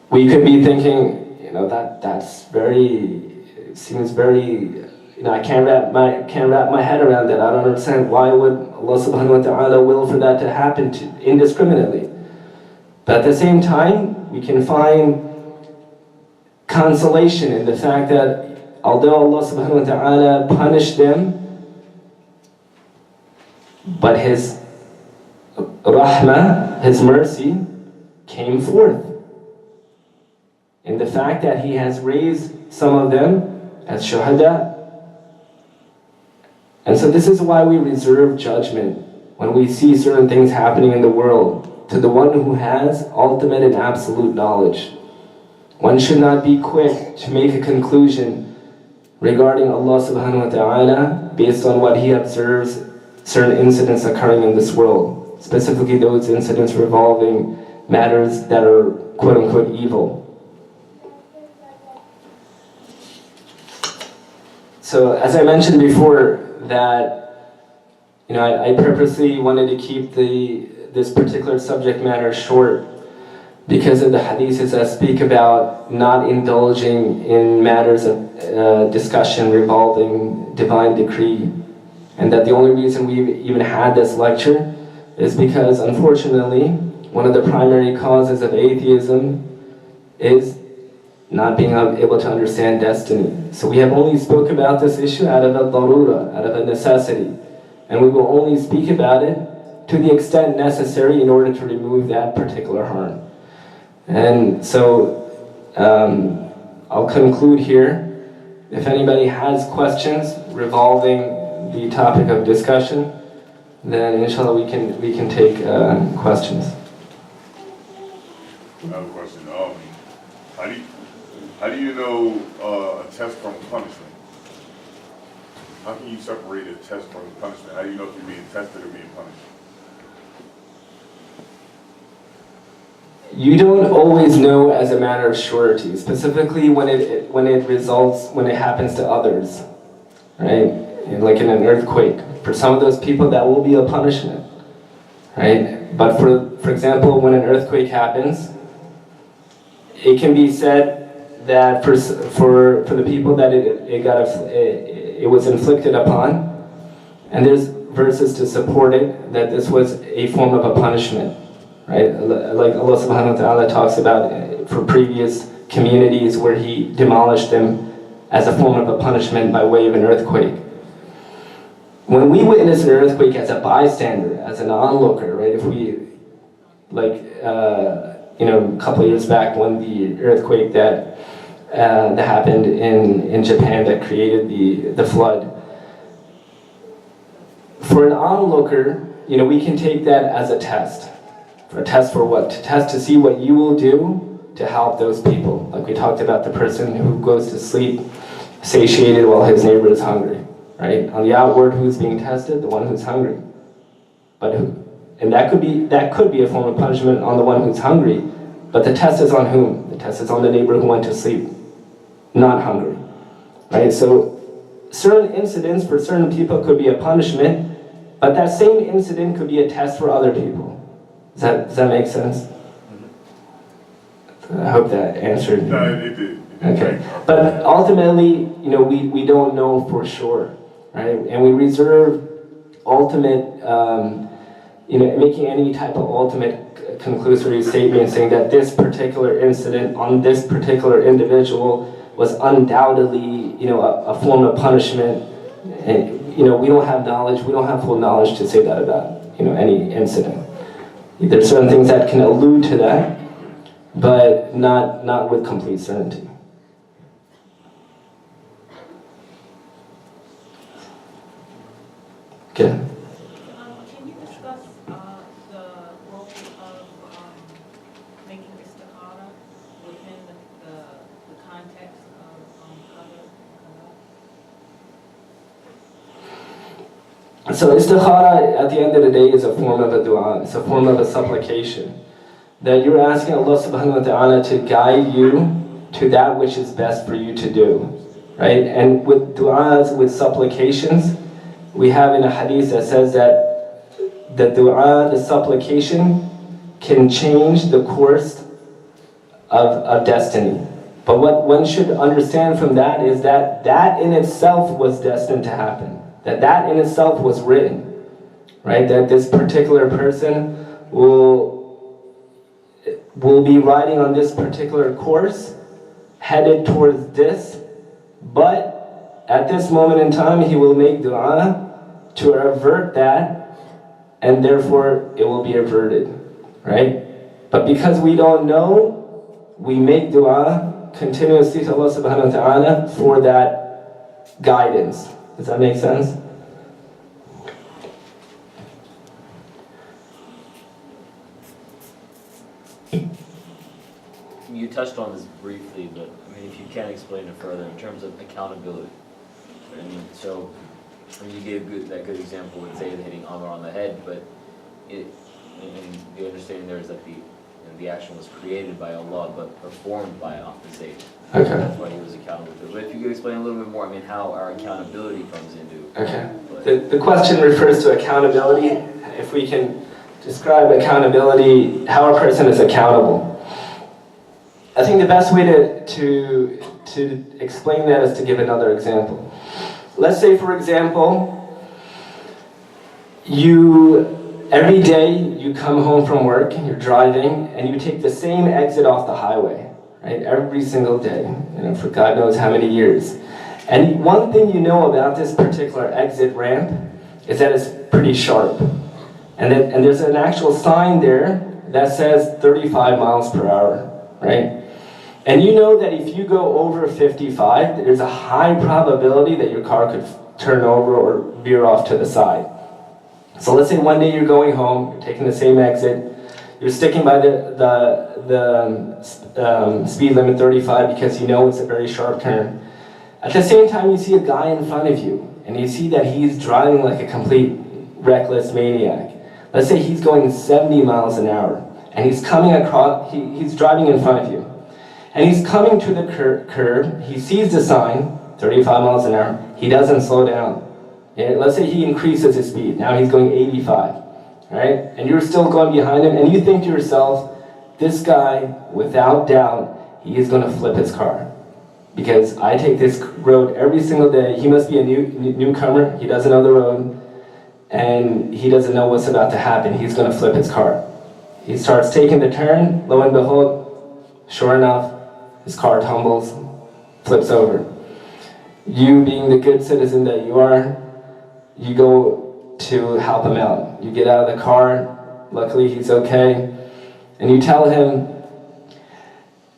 we could be thinking, seems very, I can't wrap my head around that. I don't understand why would Allah subhanahu wa ta'ala will for that to happen indiscriminately. But at the same time, we can find consolation in the fact that although Allah subhanahu wa ta'ala punished them, but His rahmah, His mercy, came forth in the fact that He has raised some of them as shuhada. And so this is why we reserve judgment when we see certain things happening in the world to the one who has ultimate and absolute knowledge. One should not be quick to make a conclusion regarding Allah subhanahu wa ta'ala based on what he observes certain incidents occurring in this world, specifically those incidents revolving matters that are quote-unquote evil. So as I mentioned before, that I purposely wanted to keep this particular subject matter short because of the hadiths that speak about not indulging in matters of discussion revolving divine decree, and that the only reason we even had this lecture is because, unfortunately, one of the primary causes of atheism is not being able to understand destiny. So we have only spoke about this issue out of a darura, out of a necessity. And we will only speak about it to the extent necessary in order to remove that particular harm. And so I'll conclude here. If anybody has questions revolving the topic of discussion, then inshallah we can take questions. I have a question. How do you know a test from punishment? How can you separate a test from punishment? How do you know if you're being tested or being punished? You don't always know as a matter of surety, specifically when it happens to others, right? Like in an earthquake. For some of those people, that will be a punishment, right? But for example, when an earthquake happens, it can be said that for the people that it was inflicted upon, and there's verses to support it, that this was a form of a punishment, right? Like Allah subhanahu wa ta'ala talks about for previous communities where he demolished them as a form of a punishment by way of an earthquake. When we witness an earthquake as a bystander, as an onlooker, right? If we, a couple of years back when the earthquake that happened in Japan that created the flood. For an onlooker, we can take that as a test. For a test for what? To test to see what you will do to help those people. Like we talked about the person who goes to sleep satiated while his neighbor is hungry, right? On the outward, who's being tested? The one who's hungry. And that could be a form of punishment on the one who's hungry, but the test is on whom? The test is on the neighbor who went to sleep, not hungry, right? So certain incidents for certain people could be a punishment, but that same incident could be a test for other people. Does that make sense? I hope that answered. No, it did. Okay, but ultimately, we don't know for sure, right? And we reserve ultimate, making any type of ultimate conclusory statement saying that this particular incident on this particular individual was undoubtedly, a form of punishment. And, we don't have knowledge, we don't have full knowledge to say that about, any incident. There's certain things that can allude to that, but not with complete certainty. Okay. Can you discuss the role of making istikhara within the context of qadr? So istikhara, at the end of the day, is a form of a dua. It's a form of a supplication. That you're asking Allah subhanahu wa ta'ala to guide you to that which is best for you to do. Right? And with du'as, with supplications, we have in a hadith that says that the dua, the supplication, can change the course of destiny. But what one should understand from that is that in itself was destined to happen. That in itself was written. Right? That this particular person will be riding on this particular course, headed towards this, but at this moment in time he will make dua to avert that, and therefore it will be averted, right? But because we don't know, we make dua continuously to Allah subhanahu wa ta'ala for that guidance. Does that make sense? You touched on this briefly, but if you can explain it further in terms of accountability. I mean, so you gave that good example with say hitting Amr on the head, but and the understanding there is that the action was created by Allah but performed by the state. Okay. That's why he was accountable to it. But if you could explain a little bit more, I mean, how our accountability comes into. Okay. The question refers to accountability. If we can describe accountability, how a person is accountable. I think the best way to explain that is to give another example. Let's say, for example, every day you come home from work, you're driving, and you take the same exit off the highway, right? Every single day, for God knows how many years. And one thing you know about this particular exit ramp is that it's pretty sharp. And there's an actual sign there that says 35 miles per hour, right? And you know that if you go over 55, there's a high probability that your car could turn over or veer off to the side. So let's say one day you're going home, you're taking the same exit, you're sticking by the speed limit 35 because you know it's a very sharp turn. At the same time, you see a guy in front of you, and you see that he's driving like a complete reckless maniac. Let's say he's going 70 miles an hour, and he's coming across, he's driving in front of you. And he's coming to the curb, he sees the sign, 35 miles an hour, he doesn't slow down. Let's say he increases his speed, now he's going 85, right? And you're still going behind him, and you think to yourself, this guy, without doubt, he is going to flip his car. Because I take this road every single day, he must be a newcomer, he doesn't know the road, and he doesn't know what's about to happen, he's going to flip his car. He starts taking the turn, lo and behold, sure enough, his car tumbles, flips over. You, being the good citizen that you are, you go to help him out. You get out of the car, luckily he's okay, and you tell him,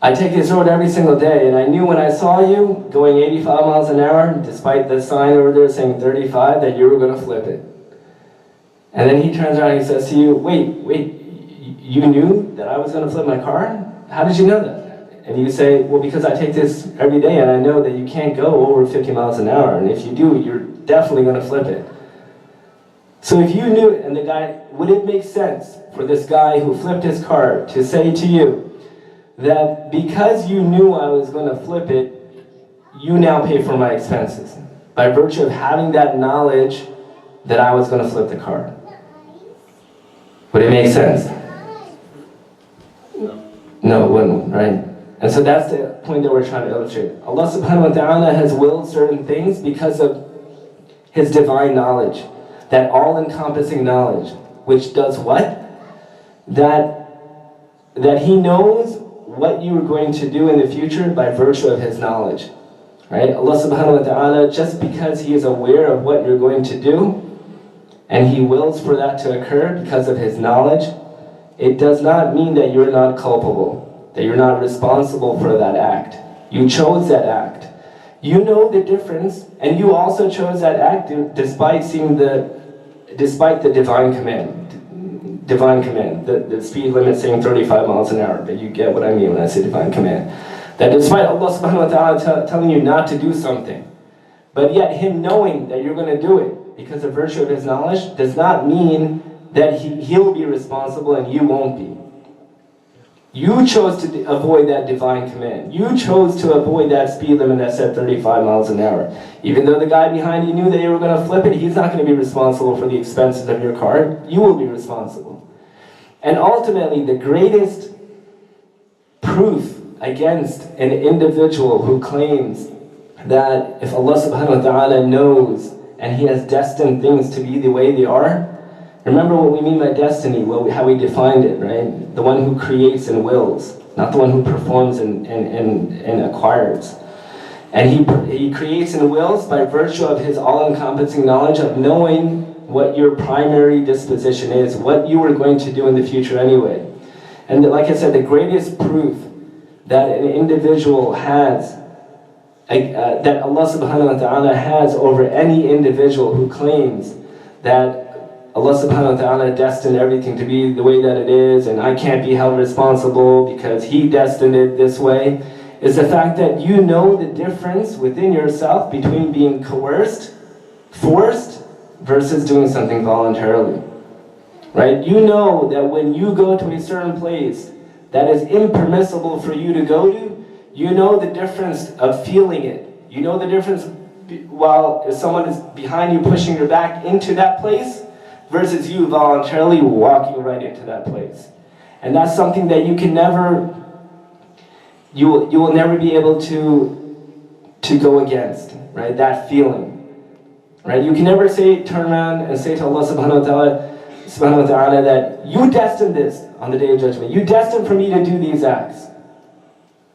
I take this road every single day, and I knew when I saw you going 85 miles an hour, despite the sign over there saying 35, that you were going to flip it. And then he turns around and he says to you, wait, you knew that I was going to flip my car? How did you know that? And you say, well, because I take this every day and I know that you can't go over 50 miles an hour, and if you do, you're definitely going to flip it. So if you knew it, and the guy, would it make sense for this guy who flipped his car to say to you that because you knew I was going to flip it, you now pay for my expenses by virtue of having that knowledge that I was going to flip the car? Would it make sense? No, it wouldn't, right? And so that's the point that we're trying to illustrate. Allah subhanahu wa ta'ala has willed certain things because of His divine knowledge, that all-encompassing knowledge, which does what? That He knows what you are going to do in the future by virtue of His knowledge. Right? Allah subhanahu wa ta'ala, just because He is aware of what you're going to do, and He wills for that to occur because of His knowledge, it does not mean that you're not culpable, that you're not responsible for that act. You chose that act. You know the difference, and you also chose that act despite the divine command. The speed limit saying 35 miles an hour, but you get what I mean when I say divine command. That despite Allah subhanahu wa ta'ala telling you not to do something, but yet Him knowing that you're going to do it because of virtue of His knowledge does not mean that He'll be responsible and you won't be. You chose to avoid that divine command. You chose to avoid that speed limit that said 35 miles an hour. Even though the guy behind you knew that you were going to flip it, he's not going to be responsible for the expenses of your car. You will be responsible. And ultimately, the greatest proof against an individual who claims that if Allah subhanahu wa ta'ala knows and He has destined things to be the way they are, remember what we mean by destiny, how we defined it, right? The one who creates and wills, not the one who performs and acquires. And he creates and wills by virtue of His all-encompassing knowledge of knowing what your primary disposition is, what you are going to do in the future anyway. And like I said, the greatest proof that an individual has, that Allah subhanahu wa ta'ala has over any individual who claims that Allah subhanahu wa ta'ala destined everything to be the way that it is, and I can't be held responsible because He destined it this way, is the fact that you know the difference within yourself between being coerced, forced, versus doing something voluntarily. Right? You know that when you go to a certain place that is impermissible for you to go to, you know the difference of feeling it. You know the difference while if someone is behind you pushing your back into that place versus you voluntarily walking right into that place. And that's something that you can never, you will never be able to go against, right? That feeling, right? You can never turn around and say to Allah subhanahu wa ta'ala that you destined this on the Day of Judgment. You destined for me to do these acts.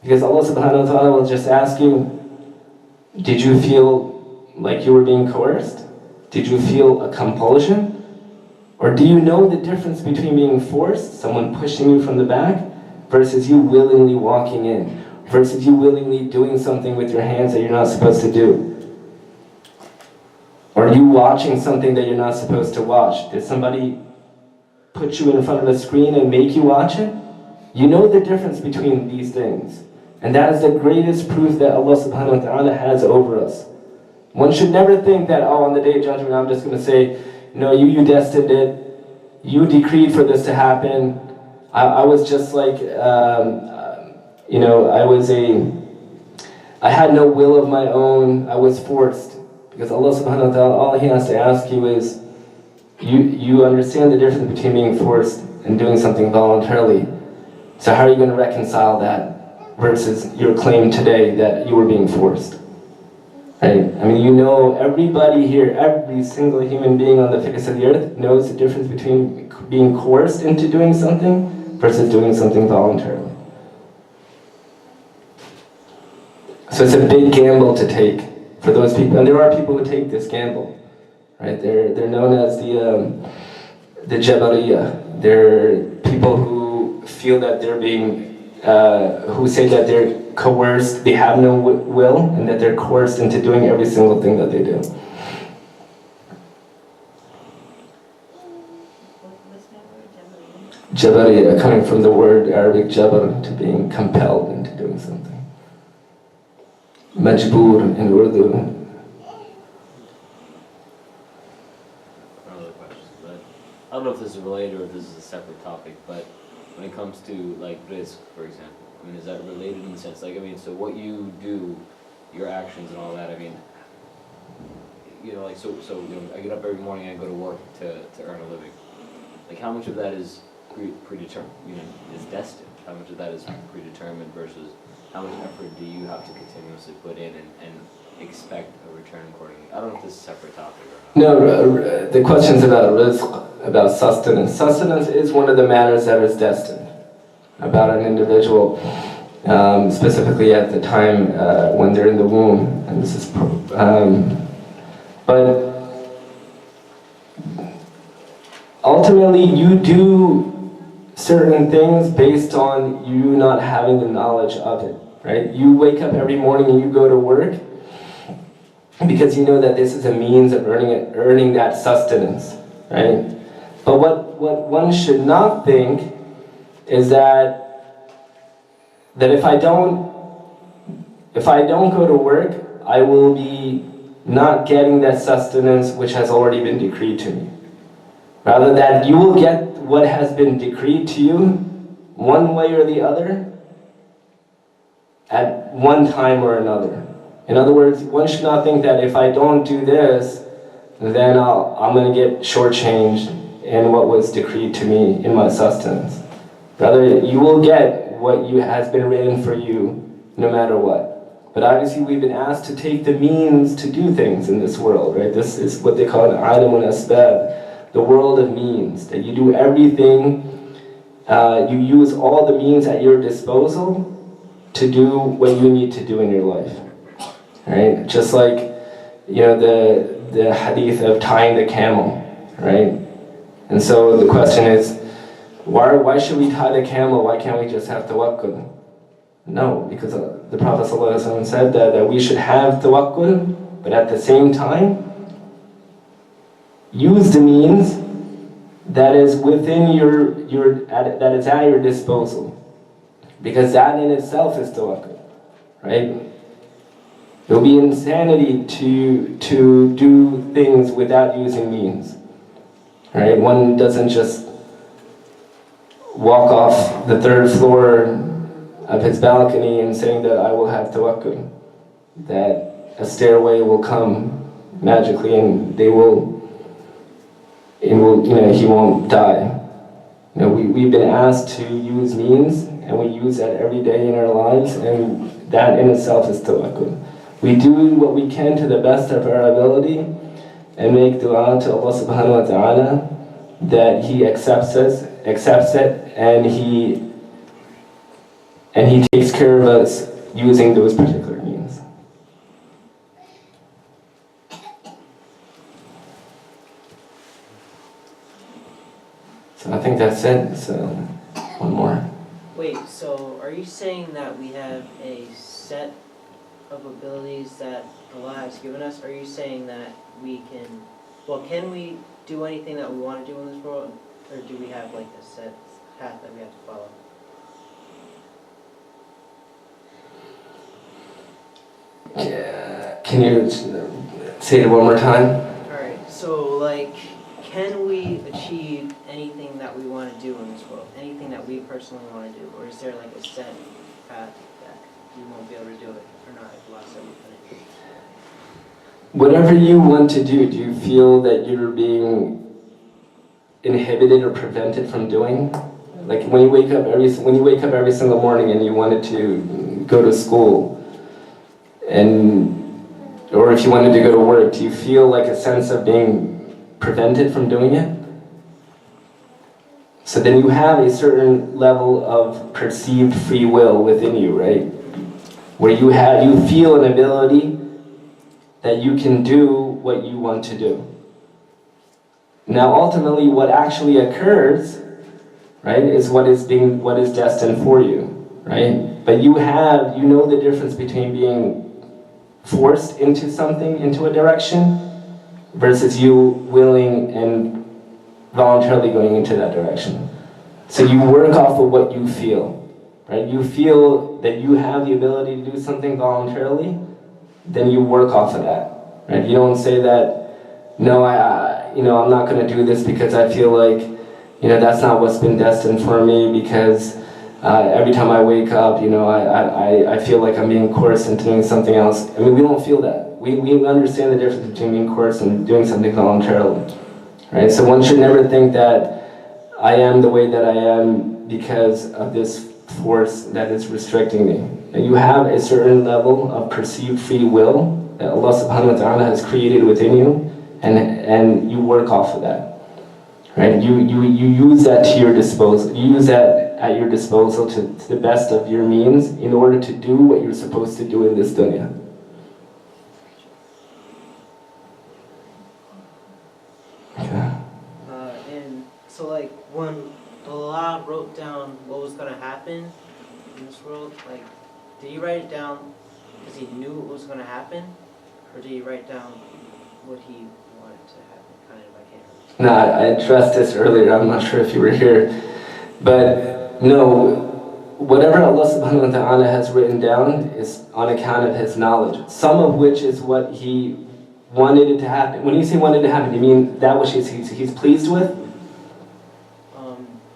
Because Allah subhanahu wa ta'ala will just ask you, did you feel like you were being coerced? Did you feel a compulsion? Or do you know the difference between being forced, someone pushing you from the back, versus you willingly walking in, versus you willingly doing something with your hands that you're not supposed to do? Or you watching something that you're not supposed to watch? Did somebody put you in front of a screen and make you watch it? You know the difference between these things. And that is the greatest proof that Allah subhanahu wa ta'ala has over us. One should never think that, oh, on the Day of Judgment, I'm just going to say, no, you destined it, you decreed for this to happen. I was just like, you know, I had no will of my own, I was forced. Because Allah subhanahu wa ta'ala, all He has to ask you is, you understand the difference between being forced and doing something voluntarily. So how are you going to reconcile that versus your claim today that you were being forced? Right? I mean, you know, everybody here, every single human being on the face of the earth knows the difference between being coerced into doing something versus doing something voluntarily. So it's a big gamble to take for those people, and there are people who take this gamble. Right? They're known as the Jabariyah. They're people who feel that they're being, who say that they're coerced, they have no will, and that they're coerced into doing every single thing that they do. Jabariyah, coming from the word Arabic jabar, to being compelled into doing something. Majboor in Urdu. I don't know if this is related or if this is a separate topic, but when it comes to like rizq, for example, I mean, is that related in the sense, like, I mean, so what you do, your actions and all that, I mean, you know, like, so you know, I get up every morning and I go to work to earn a living. Like, how much of that is predetermined, you know, is destined? How much of that is predetermined versus how much effort do you have to continuously put in and expect a return accordingly? I don't know if this is a separate topic or not. No, the question's about rizq, about sustenance. Sustenance is one of the matters that is destined about an individual, specifically at the time when they're in the womb. And this is, but ultimately you do certain things based on you not having the knowledge of it, right? You wake up every morning and you go to work because you know that this is a means of earning that sustenance, right? But what one should not think is that if I don't go to work, I will be not getting that sustenance which has already been decreed to me. Rather that you will get what has been decreed to you one way or the other at one time or another. In other words, one should not think that if I don't do this, then I'm going to get shortchanged in what was decreed to me in my sustenance. Rather, you will get what has been written for you no matter what. But obviously we've been asked to take the means to do things in this world, right? This is what they call alamul asbab, the world of means, that you do everything, you use all the means at your disposal to do what you need to do in your life, right? Just like, you know, the hadith of tying the camel, right? And so the question is, why should we tie the camel? Why can't we just have tawakkul? No, because the Prophet ﷺ said that we should have tawakkul, but at the same time, use the means that is within that is at your disposal. Because that in itself is tawakkul. right? It will be insanity to do things without using means, right? One doesn't just walk off the 3rd floor of his balcony and saying that I will have tawakkul, that a stairway will come magically and he won't die. We've been asked to use means, and we use that every day in our lives, and that in itself is tawakkul. We do what we can to the best of our ability and make dua to Allah subhanahu wa ta'ala that He accepts it, and He takes care of us using those particular means. So I think that's it. So one more. Wait, so are you saying that we have a set of abilities that Allah has given us? Are you saying that can we do anything that we want to do in this world? Or do we have like a set path that we have to follow? Yeah. Can you say it one more time? Alright, so like, can we achieve anything that we want to do in this world? Anything that we personally want to do? Or is there like a set path that we won't be able to do it or not if Allah said we couldn't? Whatever you want to do you feel that you're being inhibited or prevented from doing? Like when you wake up every single morning and you wanted to go to school, or if you wanted to go to work, do you feel like a sense of being prevented from doing it? So then you have a certain level of perceived free will within you, right? Where you feel an ability that you can do what you want to do. Now ultimately what actually occurs, right, is what is destined for you, right? But you know the difference between being forced into something, into a direction, versus you willing and voluntarily going into that direction. So you work off of what you feel, right? You feel that you have the ability to do something voluntarily, then you work off of that, right? You don't say that, no, I'm not going to do this because I feel like, that's not what's been destined for me, because every time I wake up, I feel like I'm being coerced into doing something else. I mean, we don't feel that. We understand the difference between being coerced and doing something voluntarily, right? So one should never think that I am the way that I am because of this force that is restricting me. And you have a certain level of perceived free will that Allah subhanahu wa ta'ala has created within you, and you work off of that, right? You use that to your disposal. You use that at your disposal to the best of your means in order to do what you're supposed to do in this dunya. Okay. And so like when Allah wrote down what was going to happen in this world, like, did He write it down because He knew what was going to happen? Or did He write down what He wanted to happen? Kind of, I can't remember. No, I addressed this earlier, I'm not sure if you were here. But no, whatever Allah subhanahu wa ta'ala has written down is on account of His knowledge. Some of which is what He wanted it to happen. When you say wanted to happen, you mean that which He's pleased with?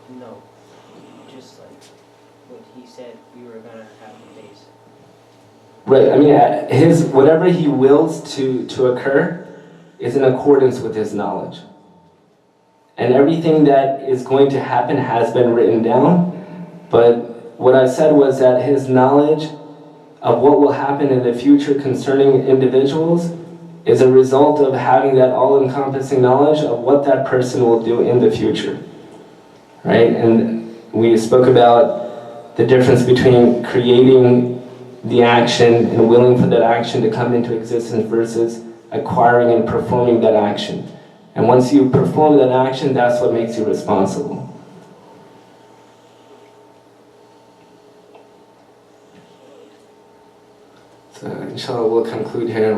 No. Just like what He said we were going to have in days. Right, I mean, whatever He wills to occur is in accordance with His knowledge. And everything that is going to happen has been written down, but what I said was that His knowledge of what will happen in the future concerning individuals is a result of having that all-encompassing knowledge of what that person will do in the future, right? And we spoke about the difference between creating the action and willing for that action to come into existence versus acquiring and performing that action. And once you perform that action, that's what makes you responsible. So inshallah we'll conclude here.